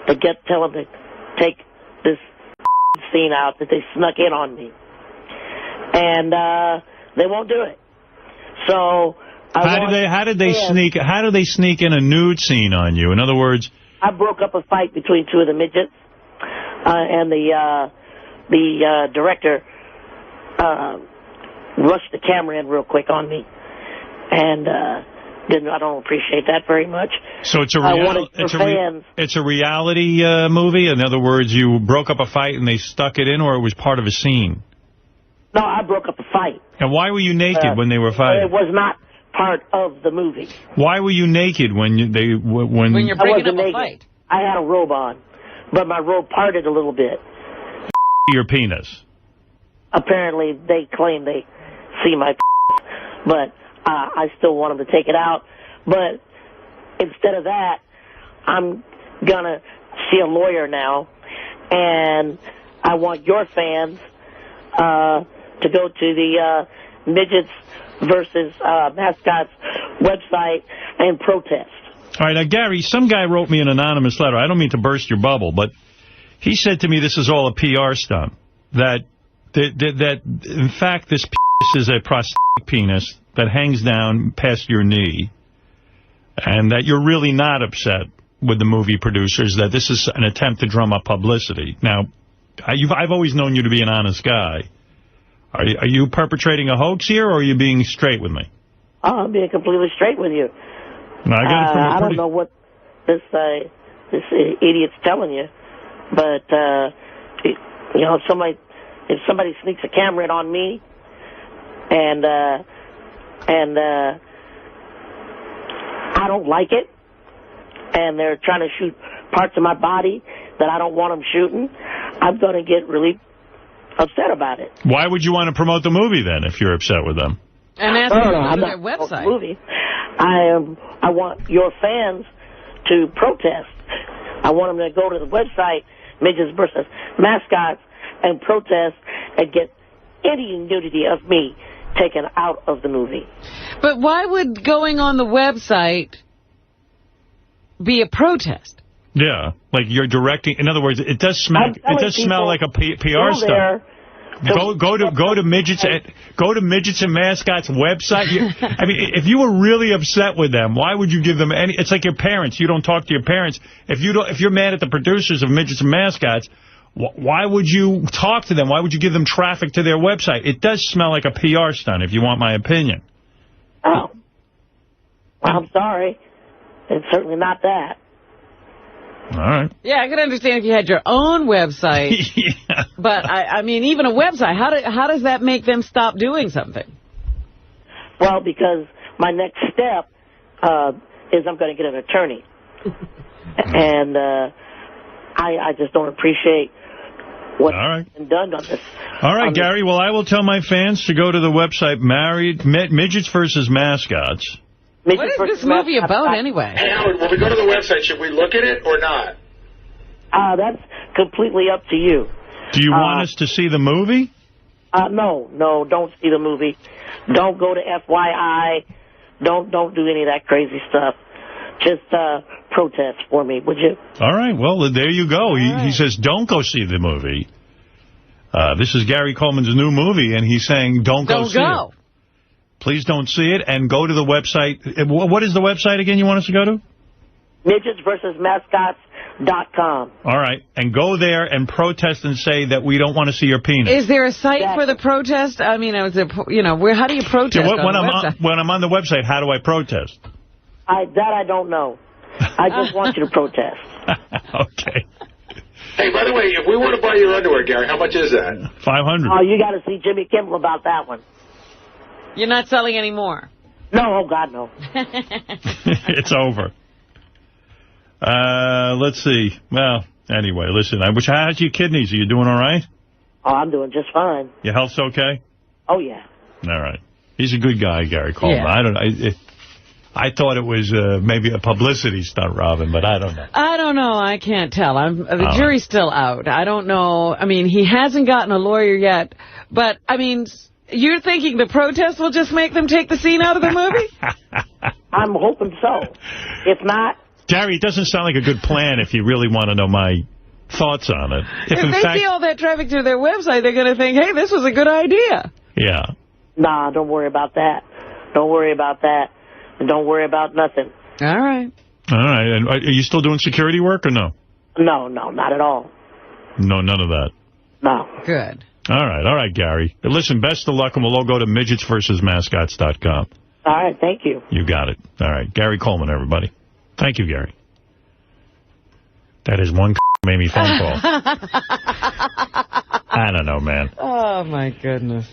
to tell them to take this scene out that they snuck in on me. And they won't do it. So how do they sneak in a nude scene on you? In other words, I broke up a fight between two of the midgets, and the director rushed the camera in real quick on me, and I don't appreciate that very much. So it's a reality movie? In other words, you broke up a fight and they stuck it in, or it was part of a scene? No, I broke up a fight. And why were you naked when they were fighting? It was not part of the movie. Why were you naked when you're breaking up a fight? I had a robe on, but my robe parted a little bit. Your penis. Apparently, they claim they see my but I still want them to take it out. But instead of that, I'm going to see a lawyer now, and I want your fans to go to the Midgets versus Mascots website and protest. All right, now, Gary, some guy wrote me an anonymous letter. I don't mean to burst your bubble, but he said to me this is all a PR stunt, that in fact this penis is a prosthetic penis that hangs down past your knee, and that you're really not upset with the movie producers, that this is an attempt to drum up publicity. Now, I've always known you to be an honest guy. Are you perpetrating a hoax here, or are you being straight with me? Oh, I'm being completely straight with you. No, I don't know what this idiot's telling you, but you know, if somebody sneaks a camera in on me, and I don't like it, and they're trying to shoot parts of my body that I don't want them shooting, I'm going to get really upset about it. Why would you want to promote the movie, then, if you're upset with them? And ask them to go to their website. Movie. I want your fans to protest. I want them to go to the website, Midgets versus Mascots, and protest and get any nudity of me taken out of the movie. But why would going on the website be a protest? Yeah, like you're directing. In other words, it does smell. It does smell like a PR stunt. Go to Midgets and Mascots website. I mean, if you were really upset with them, why would you give them any? It's like your parents. You don't talk to your parents. If you're mad at the producers of Midgets and Mascots, why would you talk to them? Why would you give them traffic to their website? It does smell like a PR stunt, if you want my opinion. Oh, I'm sorry. It's certainly not that. All right. Yeah, I could understand if you had your own website. Yeah. But, I mean, even a website, how does that make them stop doing something? Well, because my next step is I'm going to get an attorney. And I just don't appreciate what's been done on this. All right, Gary. Well, I will tell my fans to go to the website Midgets versus Mascots. What is this movie about anyway? Hey, Howard, when we go to the website, should we look at it or not? That's completely up to you. Do you want us to see the movie? No, don't see the movie. Don't go to FYI. Don't do any of that crazy stuff. Just protest for me, would you? All right. Well, there you go. He says, don't go see the movie. This is Gary Coleman's new movie, and he's saying, don't go see it. Please don't see it, and go to the website. What is the website again you want us to go to? MidgetsVersusMascots.com. All right. And go there and protest and say that we don't want to see your penis. Is there a site for the protest? I mean, how do you protest on the website? When I'm on the website, how do I protest? I don't know. I just want you to protest. Okay. Hey, by the way, if we want to buy your underwear, Gary, how much is that? $500. Oh, you got to see Jimmy Kimmel about that one. You're not selling any more? No, oh, God, no. It's over. Let's see. Well, anyway, listen. How's your kidneys? Are you doing all right? Oh, I'm doing just fine. Your health's okay? Oh, yeah. All right. He's a good guy, Gary Coleman. Yeah. I thought it was maybe a publicity stunt, Robin, but I don't know. I don't know. I can't tell. The jury's still out. I don't know. I mean, he hasn't gotten a lawyer yet. But, I mean, you're thinking the protest will just make them take the scene out of the movie? I'm hoping so. If not... Gary, it doesn't sound like a good plan if you really want to know my thoughts on it. If they see all that traffic to their website, they're going to think, hey, this was a good idea. Yeah. Nah, don't worry about that. Don't worry about that. And don't worry about nothing. All right. All right. And are you still doing security work or no? No, not at all. No, none of that. No. Good. All right, Gary. Listen, best of luck, and we'll all go to MidgetsVersusMascots.com. All right, thank you. You got it. All right. Gary Coleman, everybody. Thank you, Gary. That is one Mamie phone call. I don't know, man. Oh, my goodness.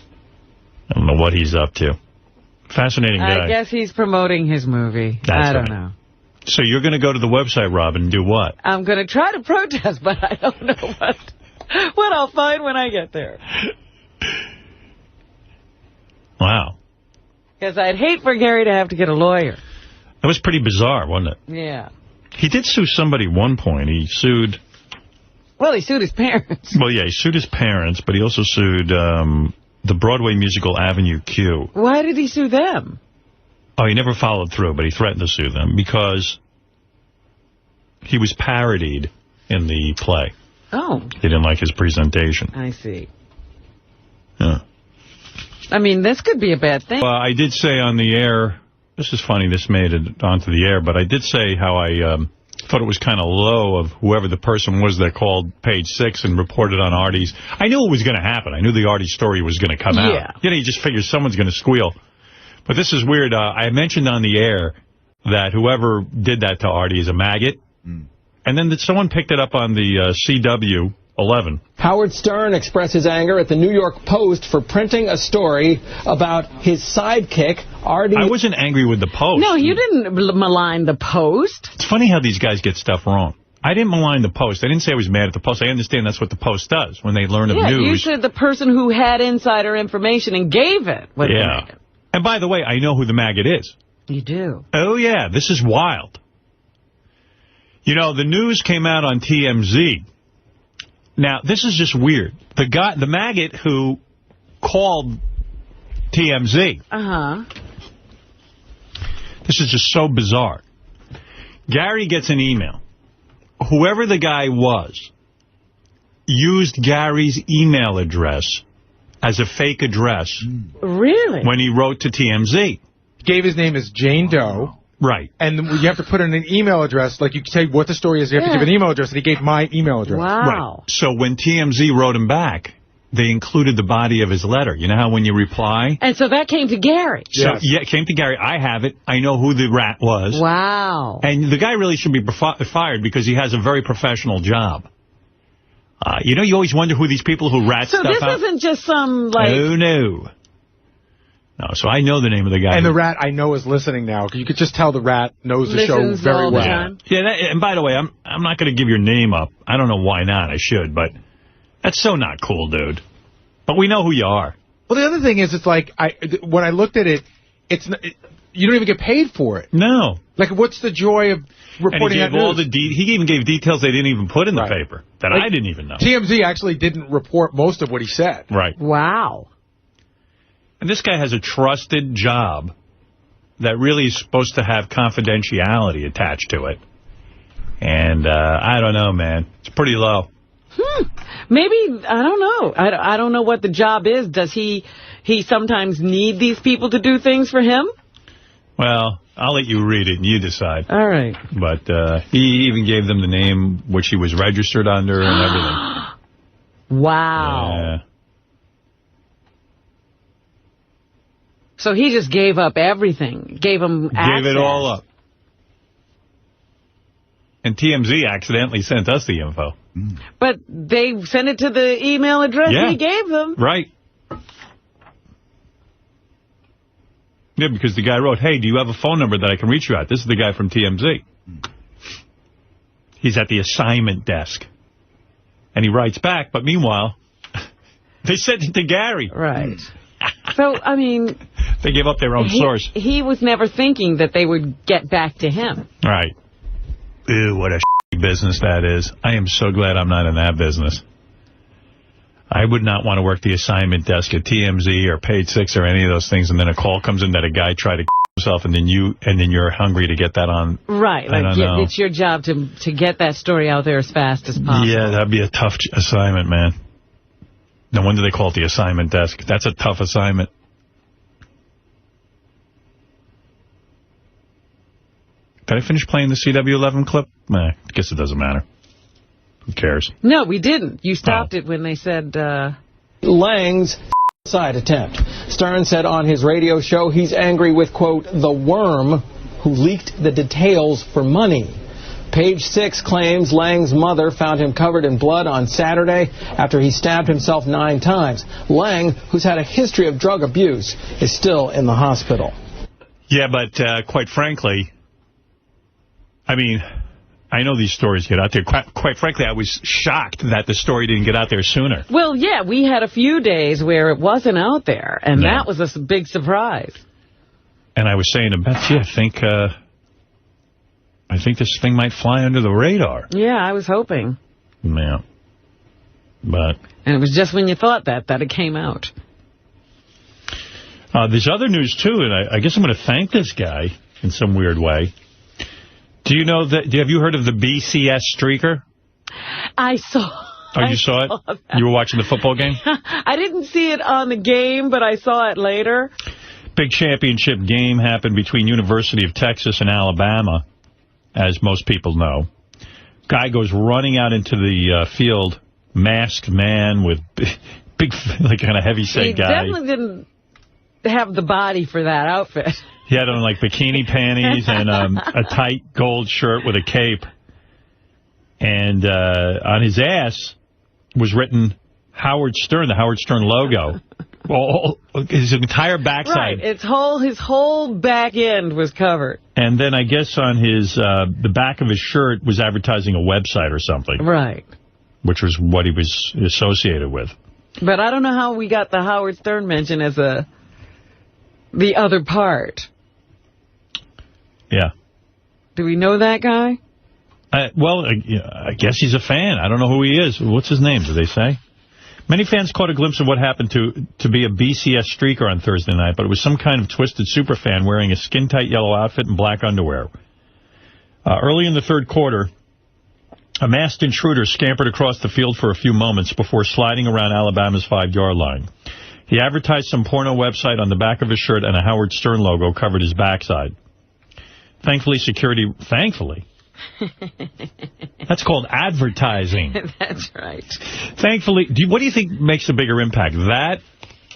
I don't know what he's up to. Fascinating guy. I guess he's promoting his movie. I don't know. So you're going to go to the website, Robin, and do what? I'm going to try to protest, but I don't know what I'll find when I get there. Wow. Because I'd hate for Gary to have to get a lawyer. That was pretty bizarre, wasn't it? Yeah. He did sue somebody at one point. He sued... Well, he sued his parents. Well, yeah, he sued his parents, but he also sued the Broadway musical Avenue Q. Why did he sue them? Oh, he never followed through, but he threatened to sue them because he was parodied in the play. Oh. He didn't like his presentation. I see. Yeah. I mean, this could be a bad thing. I did say on the air, this is funny, this made it onto the air, but I did say how I thought it was kind of low of whoever the person was that called Page 6 and reported on Artie's. I knew it was going to happen. I knew the Artie story was going to come out. You know, you just figure someone's going to squeal. But this is weird. I mentioned on the air that whoever did that to Artie is a maggot. And then someone picked it up on the CW 11. Howard Stern expressed his anger at the New York Post for printing a story about his sidekick, Artie. I wasn't angry with the Post. No, you didn't malign the Post. It's funny how these guys get stuff wrong. I didn't malign the Post. I didn't say I was mad at the Post. I understand that's what the Post does when they learn of news. You said the person who had insider information and gave it. Yeah. And by the way, I know who the maggot is. You do? Oh, yeah. This is wild. You know, the news came out on TMZ. Now, this is just weird. The maggot who called TMZ. This is just so bizarre. Gary gets an email. Whoever the guy was used Gary's email address as a fake address. Really? When he wrote to TMZ. Gave his name as Jane Doe. Right. And you have to put in an email address. Like, you say what the story is, you have to give an email address, and he gave my email address. Wow. Right. So when TMZ wrote him back, they included the body of his letter. You know how when you reply? And so that came to Gary. So, yeah, it came to Gary. I have it. I know who the rat was. Wow. And the guy really should be fired because he has a very professional job. You know, you always wonder who these people who rat stuff out. So this isn't just some, like... Oh, no. No, so I know the name of the guy. And the rat, I know, is listening now. You could just tell the rat knows the show very well. Yeah, and by the way, I'm not going to give your name up. I don't know why not. I should, but that's so not cool, dude. But we know who you are. Well, the other thing is, it's like, when I looked at it, you don't even get paid for it. No. Like, what's the joy of reporting that news? He even gave details they didn't even put in the paper that I didn't even know. TMZ actually didn't report most of what he said. Right. Wow. And this guy has a trusted job that really is supposed to have confidentiality attached to it. And I don't know, man. It's pretty low. Maybe, I don't know. I don't know what the job is. Does he sometimes need these people to do things for him? Well, I'll let you read it and you decide. All right. But he even gave them the name which he was registered under and everything. Wow. Yeah. So he just gave up everything, gave him access. Gave it all up. And TMZ accidentally sent us the info. But they sent it to the email address he gave them. Right. Yeah, because the guy wrote, hey, do you have a phone number that I can reach you at? This is the guy from TMZ. He's at the assignment desk. And he writes back, but meanwhile, they sent it to Gary. Right. So, I mean... They gave up their own source. He was never thinking that they would get back to him. Right. Ew, what a business that is. I am so glad I'm not in that business. I would not want to work the assignment desk at TMZ or Page 6 or any of those things, and then a call comes in that a guy tried to himself, and then you're hungry to get that on. Right. Like it's your job to get that story out there as fast as possible. Yeah, that'd be a tough assignment, man. No wonder they call it the assignment desk. That's a tough assignment. Did I finish playing the CW11 clip? Nah, I guess it doesn't matter. Who cares? No, we didn't. You stopped it when they said... Lange's suicide attempt. Stern said on his radio show he's angry with, quote, the worm who leaked the details for money. Page 6 claims Lange's mother found him covered in blood on Saturday after he stabbed himself 9 times. Lange, who's had a history of drug abuse, is still in the hospital. Yeah, but quite frankly, I mean, I know these stories get out there. Quite frankly, I was shocked that the story didn't get out there sooner. Well, yeah, we had a few days where it wasn't out there, and that was a big surprise. And I was saying to Betsy, I think this thing might fly under the radar. Yeah, I was hoping. Yeah. But... And it was just when you thought that it came out. There's other news, too, and I guess I'm going to thank this guy in some weird way. Do you know that? Have you heard of the BCS streaker? I saw. Oh, you saw it? That. You were watching the football game? I didn't see it on the game, but I saw it later. Big championship game happened between University of Texas and Alabama, as most people know. Guy goes running out into the field, masked man with big like kind of heavy-set guy. He definitely didn't have the body for that outfit. He had on, like, bikini panties and a tight gold shirt with a cape. And on his ass was written Howard Stern, the Howard Stern logo. His entire backside. Right. His whole back end was covered. And then I guess on his the back of his shirt was advertising a website or something. Right. Which was what he was associated with. But I don't know how we got the Howard Stern mention as the other part. Yeah. Do we know that guy? Well, I guess he's a fan. I don't know who he is. What's his name, do they say? Many fans caught a glimpse of what happened to be a BCS streaker on Thursday night, but it was some kind of twisted superfan wearing a skin-tight yellow outfit and black underwear. Early in the third quarter, a masked intruder scampered across the field for a few moments before sliding around Alabama's 5-yard line. He advertised some porno website on the back of his shirt, and a Howard Stern logo covered his backside. Thankfully, security That's called advertising. That's right. Thankfully, what do you think makes a bigger impact? That,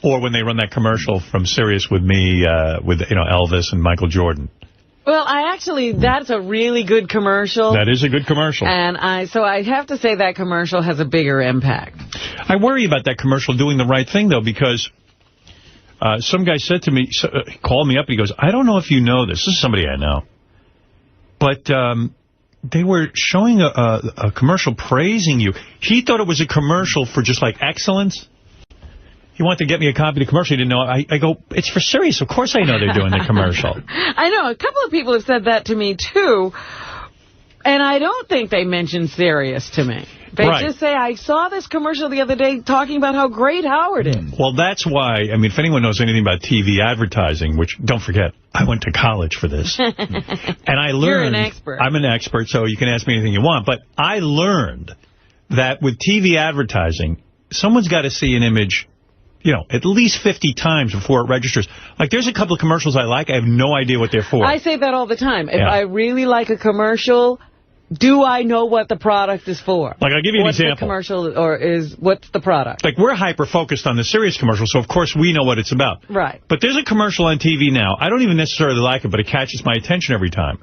or when they run that commercial from Sirius with me, with Elvis and Michael Jordan? Well, that's a really good commercial. That is a good commercial. And so I have to say that commercial has a bigger impact. I worry about that commercial doing the right thing, though, because some guy said to me, called me up, and he goes, I don't know if you know this. This is somebody I know. But they were showing a commercial praising you. He thought it was a commercial for just, like, excellence. He wanted to get me a copy of the commercial. He didn't know. I go, it's for Sirius. Of course I know they're doing the commercial. I know. A couple of people have said that to me, too. And I don't think they mention Sirius to me. They just say, I saw this commercial the other day talking about how great Howard is. Well, that's why, I mean, if anyone knows anything about TV advertising, which, don't forget, I went to college for this. And I learned... You're an expert. I'm an expert, so you can ask me anything you want. But I learned that with TV advertising, someone's got to see an image... at least 50 times before it registers. Like, there's a couple of commercials I like. I have no idea what they're for. I say that all the time. If I really like a commercial, do I know what the product is for? Like, I'll give you an example. What's the commercial, or what's the product? Like, we're hyper-focused on the Sirius commercial, so of course we know what it's about. Right. But there's a commercial on TV now. I don't even necessarily like it, but it catches my attention every time.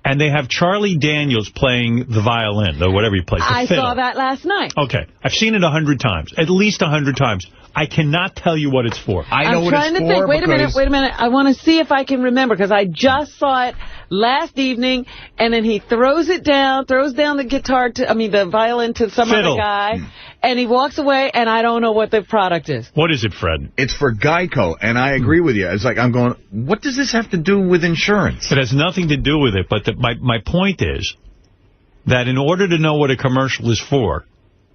And they have Charlie Daniels playing the violin, or whatever he plays, the fiddle. I saw that last night. Okay. I've seen it 100 times, at least 100 times. I cannot tell you what it's for. I know what it's for. I'm trying to think. Wait a minute. I want to see if I can remember, because I just saw it last evening, and then he throws down the violin to some other guy, and he walks away, and I don't know what the product is. What is it, Fred? It's for Geico, and I agree with you. It's like, I'm going, what does this have to do with insurance? It has nothing to do with it, but my point is that in order to know what a commercial is for,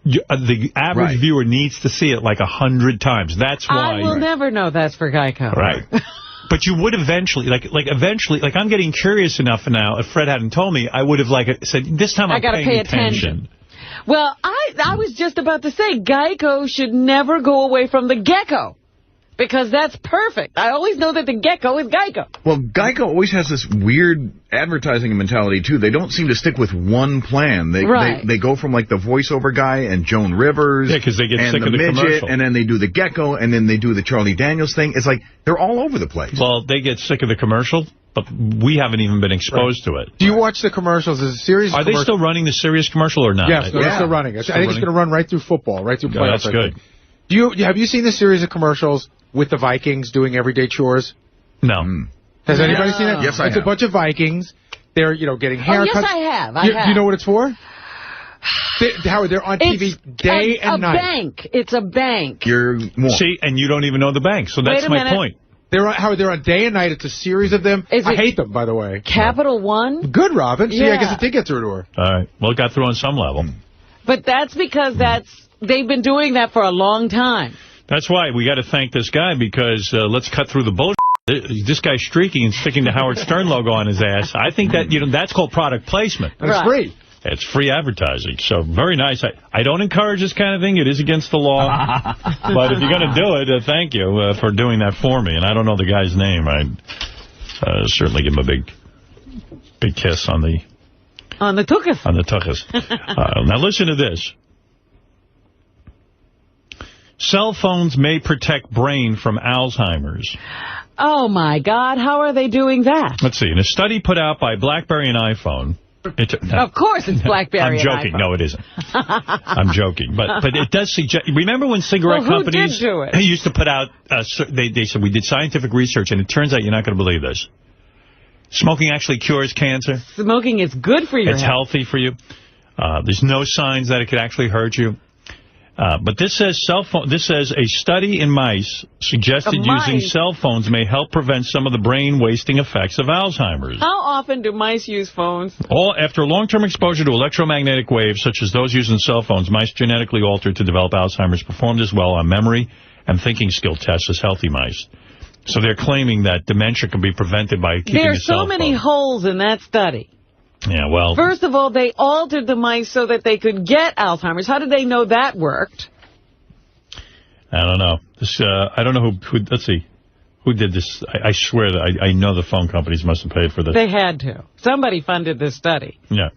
the average viewer needs to see it like 100 times. That's why. I will never know that's for Geico. Right. But you would eventually, like I'm getting curious enough now. If Fred hadn't told me, I would have said, this time I'm paying attention. Well, I was just about to say, Geico should never go away from the gecko. Because that's perfect. I always know that the gecko is Geico. Well, Geico always has this weird advertising mentality, too. They don't seem to stick with one plan. They go from, like, the voiceover guy and Joan Rivers. Yeah, because they get sick of the Midget, commercial. and then they do the gecko, and then they do the Charlie Daniels thing. It's like they're all over the place. Well, they get sick of the commercial, but we haven't even been exposed to it. Do you watch the commercials? Is a series? Are they still running the Sirius commercial or not? Yes, they're still running. I think it's going to run right through football, right through playoffs. That's good. Have you seen the series of commercials with the Vikings doing everyday chores? No. Has anybody seen that? Yes, I have. It's a bunch of Vikings. They're, getting haircuts. Oh, yes, I have. Do you know what it's for? Howard, they're on TV day and night. It's a bank. See, and you don't even know the bank, so that's my point. They're on day and night. It's a series of them. I hate them, by the way. Capital One? Good, Robin. See, I guess it did get through to her. All right. Well, it got through on some level. But that's because they've been doing that for a long time. That's why we got to thank this guy, because let's cut through the bullshit. This guy's streaking and sticking the Howard Stern logo on his ass. I think that that's called product placement. It's free. It's free advertising. So very nice. I don't encourage this kind of thing. It is against the law. But if you're going to do it, thank you for doing that for me. And I don't know the guy's name. I'd certainly give him a big kiss on the tuchus. On the tuchus. Now listen to this. Cell phones may protect brain from Alzheimer's. Oh, my God. How are they doing that? Let's see. In a study put out by BlackBerry and iPhone. Of course it's BlackBerry I'm joking. No, it isn't. I'm joking. But it does suggest... Remember when cigarette companies did do it? used to put out... they said, we did scientific research, and it turns out you're not going to believe this. Smoking actually cures cancer. Smoking is good for your health. It's healthy for you. There's no signs that it could actually hurt you. But this says a study in mice suggested using cell phones may help prevent some of the brain-wasting effects of Alzheimer's. How often do mice use phones? After long-term exposure to electromagnetic waves, such as those used in cell phones, mice genetically altered to develop Alzheimer's performed as well on memory and thinking skill tests as healthy mice. So they're claiming that dementia can be prevented by keeping There's so many holes in that study. Yeah, well... First of all, they altered the mice so that they could get Alzheimer's. How did they know that worked? I don't know. I don't know who let's see. Who did this? I swear that I know the phone companies must have paid for this. They had to. Somebody funded this study. Yeah.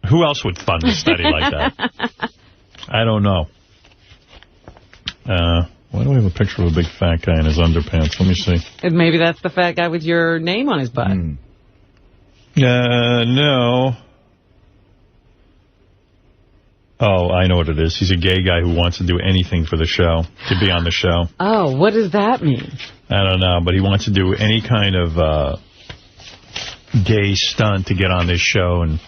Who else would fund a study like that? I don't know. Why do I have a picture of a big fat guy in his underpants? Let me see. And maybe that's the fat guy with your name on his butt. No. Oh, I know what it is. He's a gay guy who wants to do anything for the show, to be on the show. Oh, what does that mean? I don't know, but he wants to do any kind of gay stunt to get on this show. And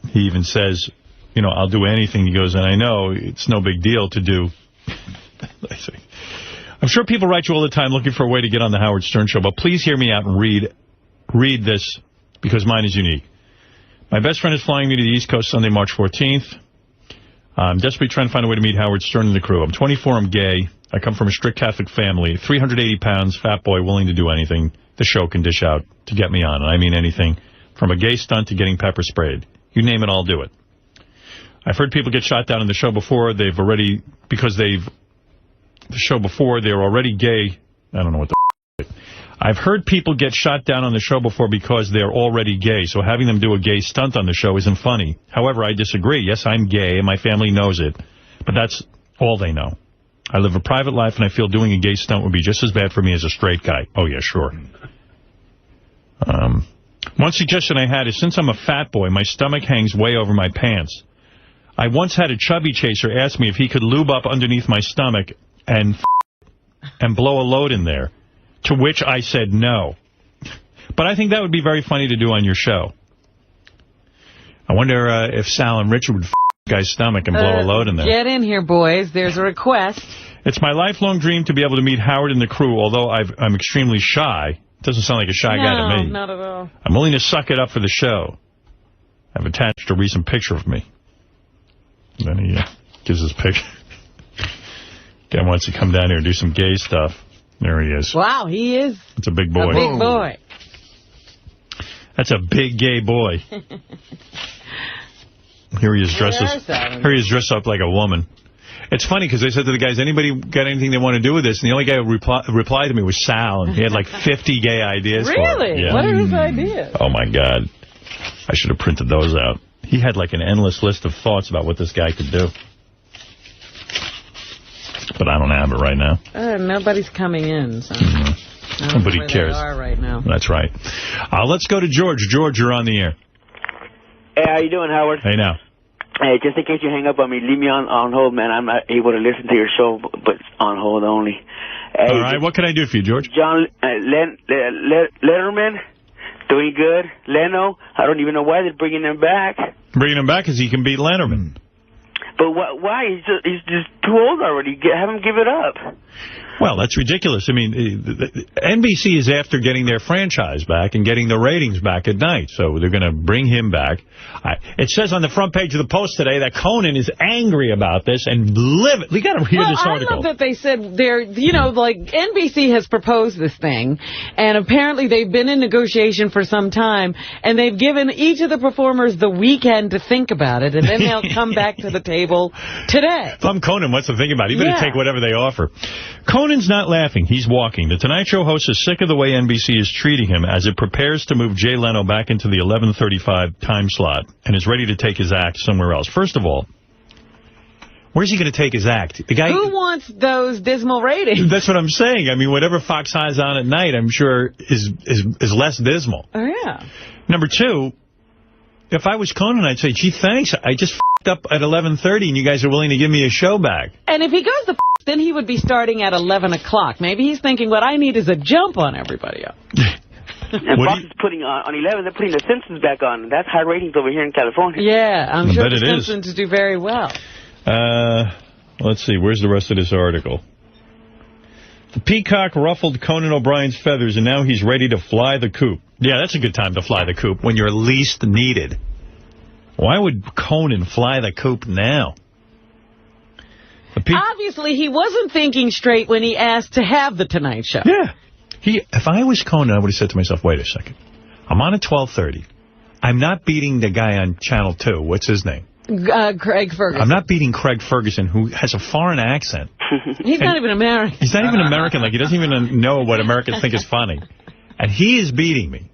he even says, you know, I'll do anything. He goes, and I know it's no big deal to do. I'm sure people write you all the time looking for a way to get on the Howard Stern Show, but please hear me out and read this, because mine is unique. My best friend is flying me to the East Coast Sunday, March 14th. I'm desperately trying to find a way to meet Howard Stern and the crew. I'm 24, I'm gay. I come from a strict Catholic family. 380 pounds, fat boy, willing to do anything the show can dish out to get me on. And I mean anything, from a gay stunt to getting pepper sprayed. You name it, I'll do it. I've heard people get shot down in the show before. They're already gay. I don't know what the I've heard people get shot down on the show before because they're already gay, so having them do a gay stunt on the show isn't funny. However, I disagree. Yes, I'm gay, and my family knows it, but that's all they know. I live a private life, and I feel doing a gay stunt would be just as bad for me as a straight guy. Oh, yeah, sure. One suggestion I had is, since I'm a fat boy, my stomach hangs way over my pants. I once had a chubby chaser ask me if he could lube up underneath my stomach and blow a load in there, to which I said no. But I think that would be very funny to do on your show. I wonder if Sal and Richard would the guy's stomach and blow a load in there. Get in here, boys. There's a request. It's my lifelong dream to be able to meet Howard and the crew, although I'm extremely shy. Doesn't sound like a shy guy to me. No, not at all. I'm willing to suck it up for the show. I've attached a recent picture of me. And then he gives his picture. Guy wants to come down here and do some gay stuff. There he is. Wow, he is. It's a big boy. A big boy. That's a big gay boy. Here he is dressed up like a woman. It's funny because I said to the guys, anybody got anything they want to do with this? And the only guy who replied to me was Sal, and he had like 50 gay ideas for it. Really? Yeah. What are his ideas? Oh, my God. I should have printed those out. He had like an endless list of thoughts about what this guy could do. But I don't have it right now. Nobody's coming in, so nobody cares. They are right now. That's right. Let's go to George. George, you're on the air. Hey, how you doing, Howard? Hey, now. Hey, just in case you hang up on me, leave me on hold, man. I'm not able to listen to your show, but on hold only. Hey, all right, what can I do for you, George? John Letterman, doing good. Leno, I don't even know why they're bringing him back. Bringing him back because he can beat Letterman. But why? He's just too old already. Have him give it up. Well, that's ridiculous. I mean, NBC is after getting their franchise back and getting the ratings back at night, so they're going to bring him back. It says on the front page of the Post today that Conan is angry about this and livid. We got to read this article. I love that they said they're, like NBC has proposed this thing, and apparently they've been in negotiation for some time, and they've given each of the performers the weekend to think about it, and then they'll come back to the table today. If I'm Conan, what's to think about it? You better take whatever they offer. Conan's not laughing. He's walking. The Tonight Show host is sick of the way NBC is treating him as it prepares to move Jay Leno back into the 11:35 time slot and is ready to take his act somewhere else. First of all, where's he going to take his act? The guy who wants those dismal ratings? That's what I'm saying. I mean, whatever Fox has on at night, I'm sure is less dismal. Oh, yeah. Number two, if I was Conan, I'd say, gee, thanks. I just f***ed up at 11:30 and you guys are willing to give me a show back. And if he goes to then he would be starting at 11 o'clock. Maybe he's thinking what I need is a jump on everybody else. And Fox is putting on 11, they're putting The Simpsons back on. That's high ratings over here in California. Yeah, I'm sure The Simpsons do very well. Let's see, where's the rest of this article? The peacock ruffled Conan O'Brien's feathers, and now he's ready to fly the coop. Yeah, that's a good time to fly the coop, when you're least needed. Why would Conan fly the coop now? Obviously, he wasn't thinking straight when he asked to have the Tonight Show. Yeah. If I was Conan, I would have said to myself, wait a second. I'm on at 12:30. I'm not beating the guy on Channel 2. What's his name? Craig Ferguson. I'm not beating Craig Ferguson, who has a foreign accent. He's not even American. He's not even American. Like, he doesn't even know what Americans think is funny. And he is beating me.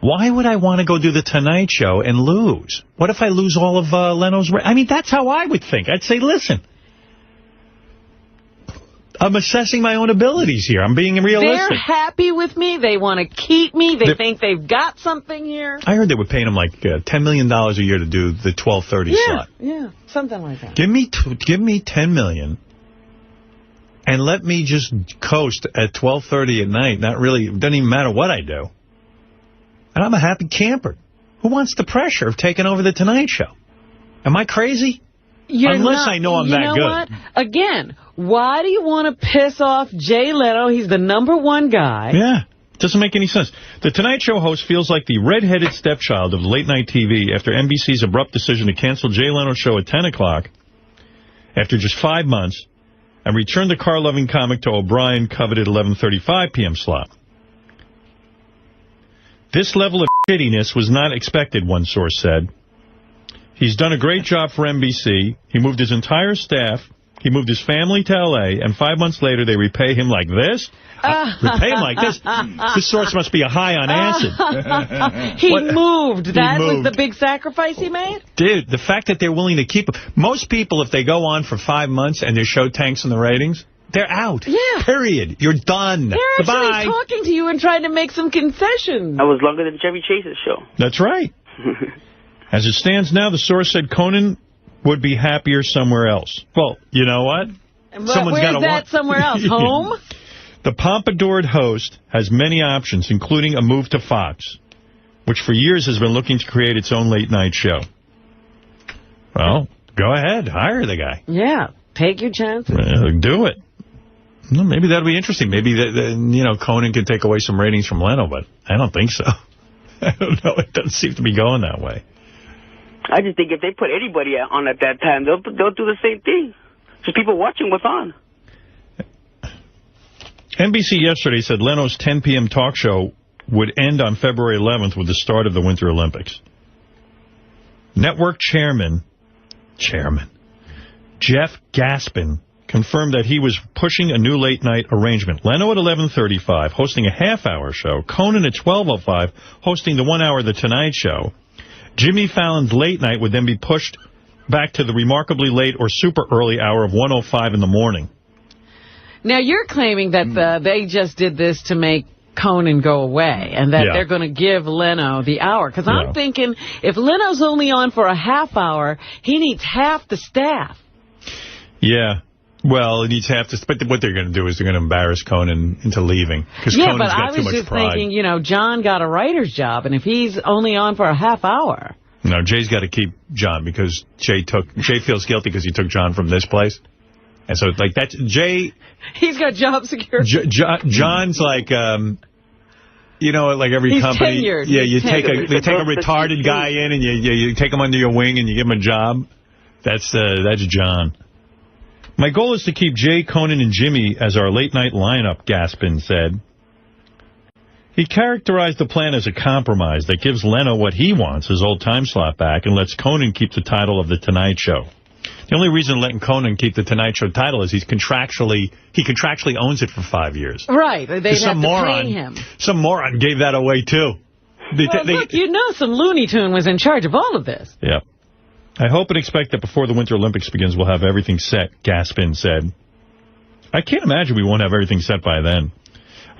Why would I want to go do the Tonight Show and lose? What if I lose all of Leno's... I mean, that's how I would think. I'd say, listen, I'm assessing my own abilities here. I'm being realistic. They're happy with me. They want to keep me. They think they've got something here. I heard they were paying him like $10 million a year to do the 12:30 slot. Yeah, something like that. Give me $10 million and let me just coast at 12:30 at night. Not really, it doesn't even matter what I do. And I'm a happy camper. Who wants the pressure of taking over the Tonight Show? Am I crazy? Unless I know I'm that good. You know what? Again, why do you want to piss off Jay Leno? He's the #1 guy. Yeah. Doesn't make any sense. The Tonight Show host feels like the red-headed stepchild of late-night TV after NBC's abrupt decision to cancel Jay Leno's show at 10 o'clock after just 5 months and return the car-loving comic to O'Brien coveted 11:35 p.m. slot. This level of shittiness was not expected, one source said. He's done a great job for NBC. He moved his entire staff. He moved his family to L.A., and 5 months later, they repay him like this? Repay him like this? This source must be a high on acid. He moved. That was the big sacrifice he made? Dude, the fact that they're willing to keep him. Most people, if they go on for 5 months and their show tanks in the ratings, they're out. Yeah. Period. You're done. They're actually talking to you and trying to make some concessions. I was longer than Chevy Chase's show. That's right. As it stands now, the source said Conan would be happier somewhere else. Well, you know what? Where's that somewhere else? Home? The pompadoured host has many options, including a move to Fox, which for years has been looking to create its own late-night show. Well, go ahead. Hire the guy. Yeah. Take your chances. Do it. Well, maybe that'll be interesting. Maybe, Conan can take away some ratings from Leno, but I don't think so. I don't know. It doesn't seem to be going that way. I just think if they put anybody on at that time, they'll do the same thing. Just people watching what's on. NBC yesterday said Leno's 10 p.m. talk show would end on February 11th with the start of the Winter Olympics. Network chairman Jeff Gaspin confirmed that he was pushing a new late-night arrangement. Leno at 11:35, hosting a half-hour show. Conan at 12:05, hosting the 1 hour The Tonight Show. Jimmy Fallon's late night would then be pushed back to the remarkably late or super early hour of 1:05 in the morning. Now, you're claiming that they just did this to make Conan go away and that they're going to give Leno the hour. Because I'm thinking if Leno's only on for a half hour, he needs half the staff. Yeah. Well, it needs half the... But what they're going to do is they're going to embarrass Conan into leaving. Because Conan's got too much pride. Yeah, but I was just thinking, John got a writer's job, and if he's only on for a half hour... No, Jay's got to keep John because Jay feels guilty because he took John from this place. And so, like, that's... Jay... He's got job security. John's like... like every company... Tenured. Yeah, you take a retarded guy in and you take him under your wing and you give him a job. That's John. My goal is to keep Jay, Conan, and Jimmy as our late-night lineup, Gaspin said. He characterized the plan as a compromise that gives Leno what he wants, his old time slot back, and lets Conan keep the title of The Tonight Show. The only reason letting Conan keep the Tonight Show title is he contractually owns it for 5 years. Right. They'd have to pay him. Some moron gave that away, too. Look, some Looney Tune was in charge of all of this. Yeah. I hope and expect that before the Winter Olympics begins, we'll have everything set, Gaspin said. I can't imagine we won't have everything set by then.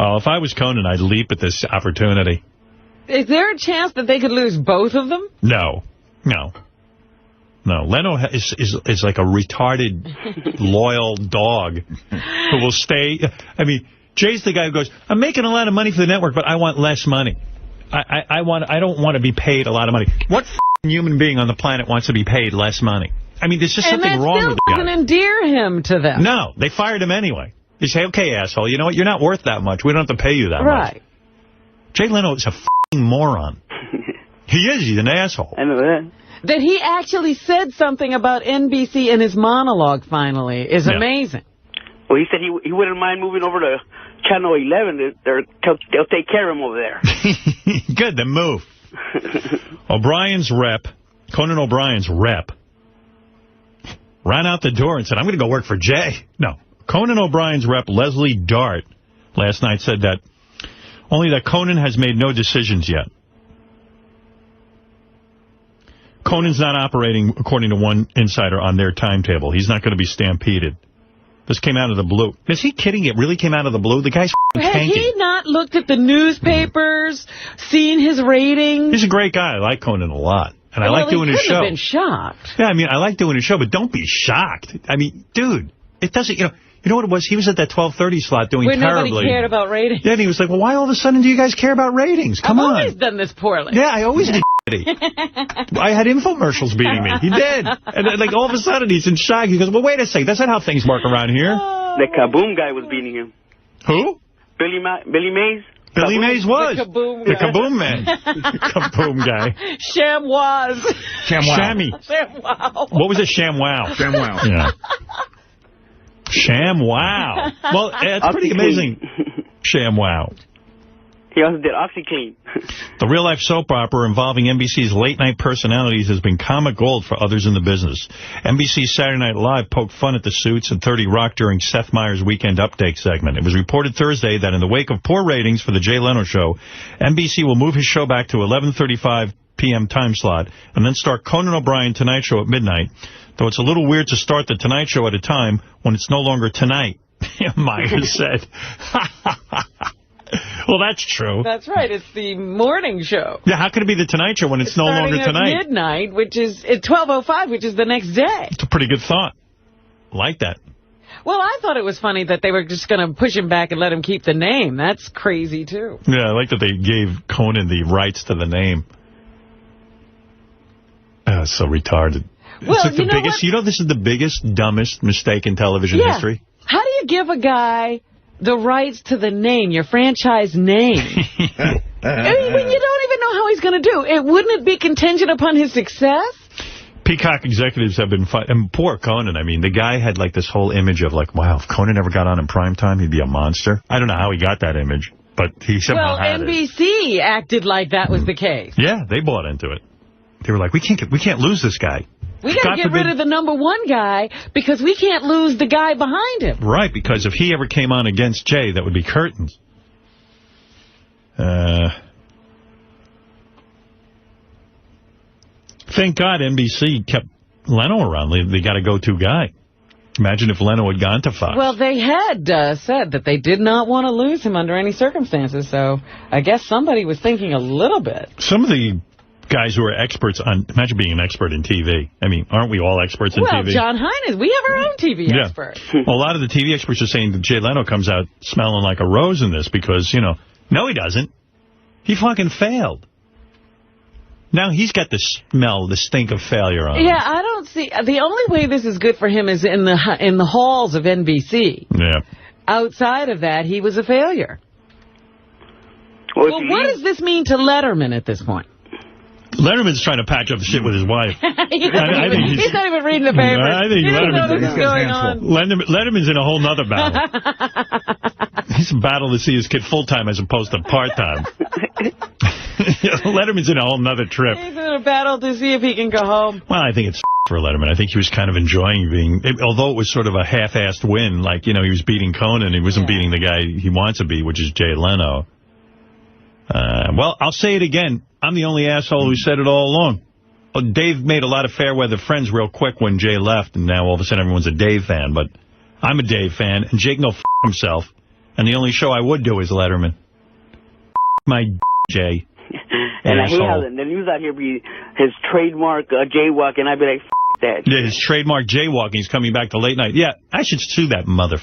If I was Conan, I'd leap at this opportunity. Is there a chance that they could lose both of them? No. Leno is like a retarded, loyal dog who will stay. I mean, Jay's the guy who goes, I'm making a lot of money for the network, but I want less money. I don't want to be paid a lot of money. What human being on the planet wants to be paid less money? I mean, there's just something wrong with the guy. And that still doesn't endear him to them. No, they fired him anyway. They say, okay, asshole, you know what? You're not worth that much. We don't have to pay you that much. Right. Jay Leno is a moron. He is. He's an asshole. I know that. That he actually said something about NBC in his monologue finally is amazing. Well, he said he wouldn't mind moving over to Channel 11. They'll take care of him over there. Good, then move. Conan O'Brien's rep, ran out the door and said, I'm going to go work for Jay. No. Conan O'Brien's rep, Leslie Dart, last night said that only that Conan has made no decisions yet. Conan's not operating, according to one insider, on their timetable. He's not going to be stampeded. This came out of the blue. Is he kidding? It really came out of the blue? The guy's tanking. Has he not looked at the newspapers, seen his ratings? He's a great guy. I like Conan a lot. And I like doing his show. Have been shocked. Yeah, I mean, I like doing his show, but don't be shocked. I mean, dude, it doesn't, you know what it was? He was at that 12:30 slot doing terribly. Nobody cared about ratings. Yeah, and he was like, well, why all of a sudden do you guys care about ratings? Come on. I've always done this poorly. Yeah, I always did. I had infomercials beating me. He did. And then, like, all of a sudden he's in shock. He goes, well, wait a second. That's not how things work around here. The Kaboom guy was beating him. Who? Billy Mays. Billy Mays was. The Kaboom The guy. Kaboom man. Kaboom guy. ShamWow. Shammy. ShamWow. What was it? ShamWow. ShamWow. Yeah. ShamWow. Well, it's pretty amazing. ShamWow. He also did OxyClean. The real-life soap opera involving NBC's late-night personalities has been comic gold for others in the business. NBC's Saturday Night Live poked fun at the Suits and 30 Rock during Seth Meyers' Weekend Update segment. It was reported Thursday that in the wake of poor ratings for the Jay Leno show, NBC will move his show back to 11:35 p.m. time slot and then start Conan O'Brien Tonight Show at midnight, though it's a little weird to start the Tonight Show at a time when it's no longer tonight, Myers said. Well, that's true. That's right. It's the morning show. Yeah, how could it be the Tonight Show when it's no longer tonight? At midnight, which is at 12:05, which is the next day. It's a pretty good thought. Like that. Well, I thought it was funny that they were just going to push him back and let him keep the name. That's crazy, too. Yeah, I like that they gave Conan the rights to the name. So retarded. Well, it's like the biggest, this is the biggest, dumbest mistake in television history. How do you give a guy the rights to the name, your franchise name? I mean, when you don't even know how he's going to do it. Wouldn't it be contingent upon his success? Peacock executives have been fighting. And poor Conan. I mean, the guy had like this whole image of like, wow, if Conan ever got on in prime time, he'd be a monster. I don't know how he got that image, but he somehow had it. Well, NBC acted like that was the case. Yeah, they bought into it. They were like, we can't lose this guy. We got to get rid of the #1 guy because we can't lose the guy behind him. Right, because if he ever came on against Jay, that would be curtains. Thank God NBC kept Leno around. They got a go-to guy. Imagine if Leno had gone to Fox. Well, they had said that they did not want to lose him under any circumstances, so I guess somebody was thinking a little bit. Some of the guys who are experts on, imagine being an expert in TV. I mean, aren't we all experts in TV? Well, John Hein is. We have our own TV expert. Well, a lot of the TV experts are saying that Jay Leno comes out smelling like a rose in this because, no, he doesn't. He fucking failed. Now he's got the smell, the stink of failure on him. Yeah, I don't see. The only way this is good for him is in the halls of NBC. Yeah. Outside of that, he was a failure. Well, what does this mean to Letterman at this point? Letterman's trying to patch up the shit with his wife. He's not even reading the papers. I think Letterman's Letterman's in a whole nother battle. He's a battle to see his kid full-time as opposed to part-time. Letterman's in a whole nother trip. He's in a battle to see if he can go home. Well, I think it's for Letterman. I think he was kind of enjoying although it was sort of a half-assed win, like, he was beating Conan. He wasn't beating the guy he wants to be, which is Jay Leno. Well, I'll say it again. I'm the only asshole who said it all along. Well, Dave made a lot of fair-weather friends real quick when Jay left, and now all of a sudden everyone's a Dave fan. But I'm a Dave fan, and Jake f himself. And the only show I would do is Letterman. My Jay. And I hate how the news out here be his trademark jaywalking, and I'd be like, that. Yeah, his trademark jaywalking is coming back to late night. Yeah, I should sue that mother.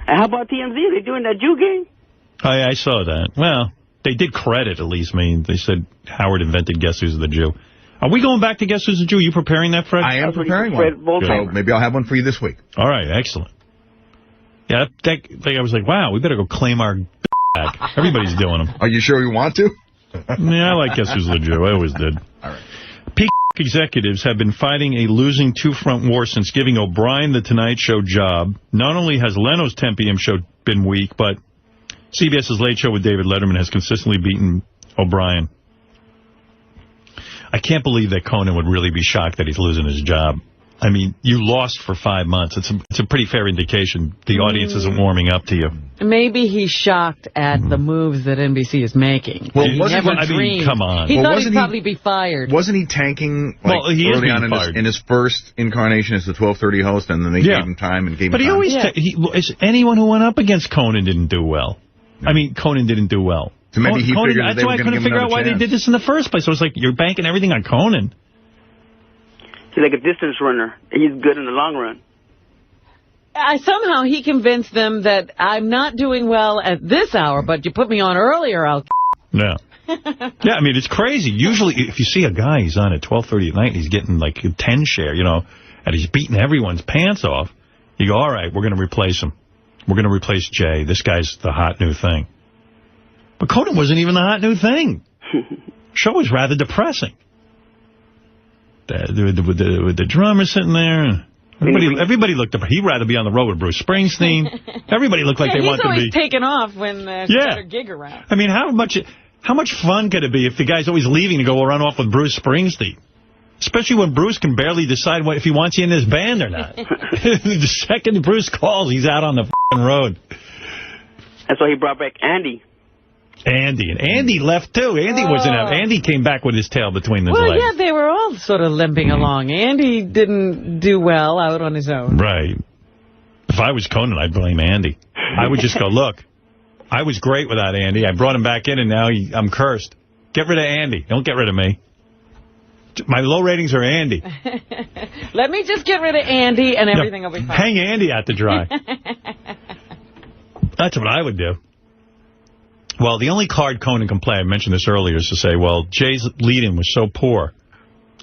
And how about TMZ? Are they doing that Jew game? Oh, yeah, I saw that. Well, they did credit, at least. I mean, they said Howard invented Guess Who's the Jew. Are we going back to Guess Who's the Jew? Are you preparing that, Fred? I am preparing one. So maybe I'll have one for you this week. All right, excellent. Yeah, that thing, I was like, wow, we better go claim our back. Everybody's doing them. Are you sure you want to? Yeah, I like Guess Who's the Jew. I always did. All right. Peak executives have been fighting a losing two-front war since giving O'Brien the Tonight Show job. Not only has Leno's 10 p.m. show been weak, but CBS's Late Show with David Letterman has consistently beaten O'Brien. I can't believe that Conan would really be shocked that he's losing his job. I mean, you lost for 5 months. It's a pretty fair indication the audience isn't warming up to you. Maybe he's shocked at the moves that NBC is making. Well, come on. He thought he'd probably be fired. Wasn't he tanking he early on in his first incarnation as the 12:30 host, and then they gave him time and gave him time? But he always anyone who went up against Conan didn't do well. I mean, Conan didn't do well. So maybe he figured that they were going to give him another chance. That's why I couldn't figure out why they did this in the first place. I was like, you're banking everything on Conan. He's like a distance runner. He's good in the long run. Somehow he convinced them that I'm not doing well at this hour, but you put me on earlier, I'll... Yeah. Yeah, I mean, it's crazy. Usually, if you see a guy, he's on at 12:30 at night, and he's getting like a 10 share, and he's beating everyone's pants off, you go, all right, we're going to replace him. We're going to replace Jay. This guy's the hot new thing. But Conan wasn't even the hot new thing. Show was rather depressing. With the drummer sitting there. Everybody looked up. He'd rather be on the road with Bruce Springsteen. Everybody looked like they wanted to be. He's always taken off when there's a gig around. I mean, how much fun could it be if the guy's always leaving to go run off with Bruce Springsteen? Especially when Bruce can barely decide if he wants you in his band or not. The second Bruce calls, he's out on the road. That's why he brought back Andy. And Andy left, too. Andy came back with his tail between his legs. Well, yeah, they were all sort of limping along. Andy didn't do well out on his own. Right. If I was Conan, I'd blame Andy. I would just go, look, I was great without Andy. I brought him back in, and now I'm cursed. Get rid of Andy. Don't get rid of me. My low ratings are Andy. Let me just get rid of Andy, and everything will be fine. Hang Andy out to dry. That's what I would do. Well, the only card Conan can play, I mentioned this earlier, is to say, well, Jay's lead-in was so poor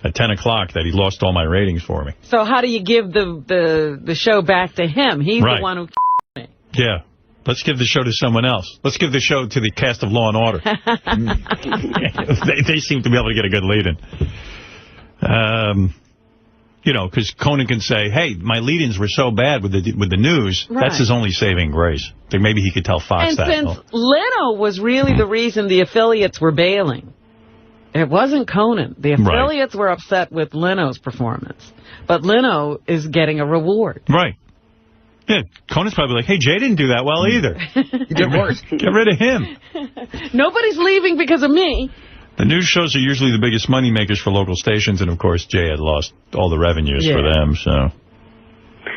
at 10 o'clock that he lost all my ratings for me. So how do you give the show back to him? He's the one who it. Yeah. Let's give the show to someone else. Let's give the show to the cast of Law and Order. They seem to be able to get a good lead-in. Because Conan can say, hey, my lead-ins were so bad with the news, that's his only saving grace. Maybe he could tell Fox that. And since Leno was really the reason the affiliates were bailing, it wasn't Conan. The affiliates were upset with Leno's performance. But Leno is getting a reward. Right. Yeah, Conan's probably like, hey, Jay didn't do that well either. He did worse. Get rid of him. Nobody's leaving because of me. The news shows are usually the biggest money makers for local stations, and, of course, Jay had lost all the revenues for them, so...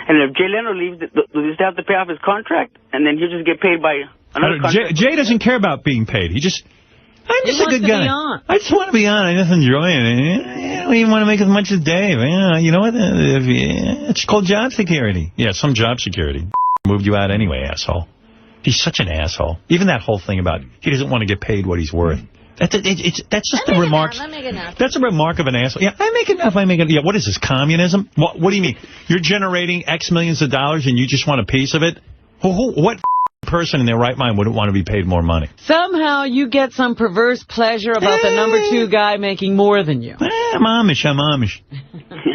And if Jay Leno leaves, does he still have to pay off his contract? And then he'll just get paid by another contract? Jay doesn't care about being paid. I'm just a good guy. I just want to be on. I just enjoy it. I don't even want to make as much as Dave. You know what? It's called job security. Yeah, some job security. Moved you out anyway, asshole. He's such an asshole. Even that whole thing about he doesn't want to get paid what he's worth. That's just a remark. That's a remark of an asshole. Yeah, I make enough. Yeah, what is this, communism? What do you mean? You're generating X millions of dollars and you just want a piece of it? What person in their right mind wouldn't want to be paid more money? Somehow you get some perverse pleasure about the number 2 guy making more than you. I'm Amish.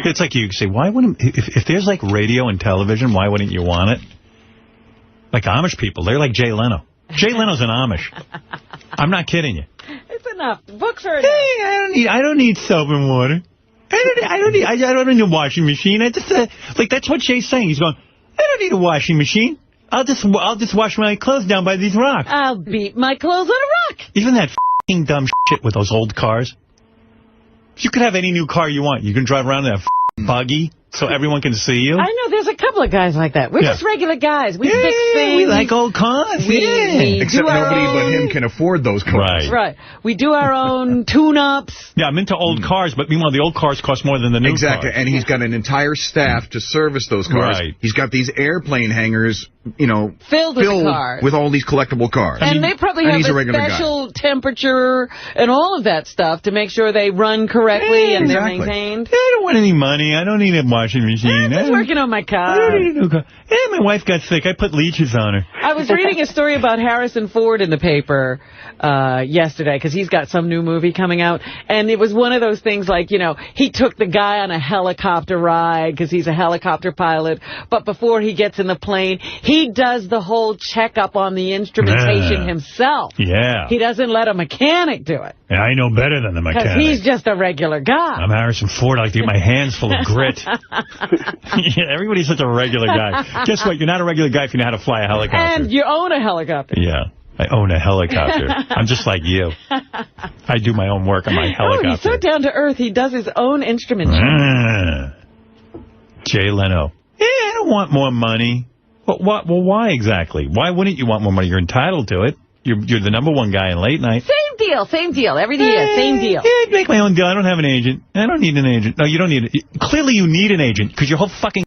It's like you say, why wouldn't, if there's like radio and television, why wouldn't you want it? Like Amish people, they're like Jay Leno. Jay Leno's an Amish. I'm not kidding you. It's enough. The books are enough. Hey, I don't need soap and water. I don't need a washing machine. I just like that's what Jay's saying. He's going, I don't need a washing machine. I'll just wash my clothes down by these rocks. I'll beat my clothes on a rock. Even that f***ing dumb shit with those old cars. You could have any new car you want. You can drive around in that buggy so everyone can see you. I know. There's a couple of guys like that. We're just regular guys. We fix things. We like old cars. Except nobody but him can afford those cars. Right. We do our own tune-ups. Yeah, I'm into old cars, but meanwhile, the old cars cost more than the new cars. Exactly, and he's got an entire staff to service those cars. Right. He's got these airplane hangars, filled with cars. With all these collectible cars. And they probably have a special temperature and all of that stuff to make sure they run correctly and they're maintained. I don't want any money. I don't need a washing machine. I'm just working on my car. I don't need a new car. My wife got sick. I put leeches on her. I was reading a story about Harrison Ford in the paper yesterday because he's got some new movie coming out. And it was one of those things like, he took the guy on a helicopter ride because he's a helicopter pilot. But before he gets in the plane, he does the whole checkup on the instrumentation himself. Yeah. He doesn't let a mechanic do it. Yeah, I know better than the mechanic. Because he's just a regular guy. I'm Harrison Ford. I like to get my hands full of grit. Yeah, everybody's such a regular guy. Guess what? You're not a regular guy if you know how to fly a helicopter. And you own a helicopter. Yeah. I own a helicopter. I'm just like you. I do my own work on my helicopter. Oh, he's so down to earth. He does his own instrument. Jay Leno. Yeah, I don't want more money. Well, why exactly? Why wouldn't you want more money? You're entitled to it. You're the #1 guy in late night. Same deal. Every year, same deal. Yeah, I'd make my own deal. I don't have an agent. I don't need an agent. No, you don't need it. Clearly, you need an agent because your whole fucking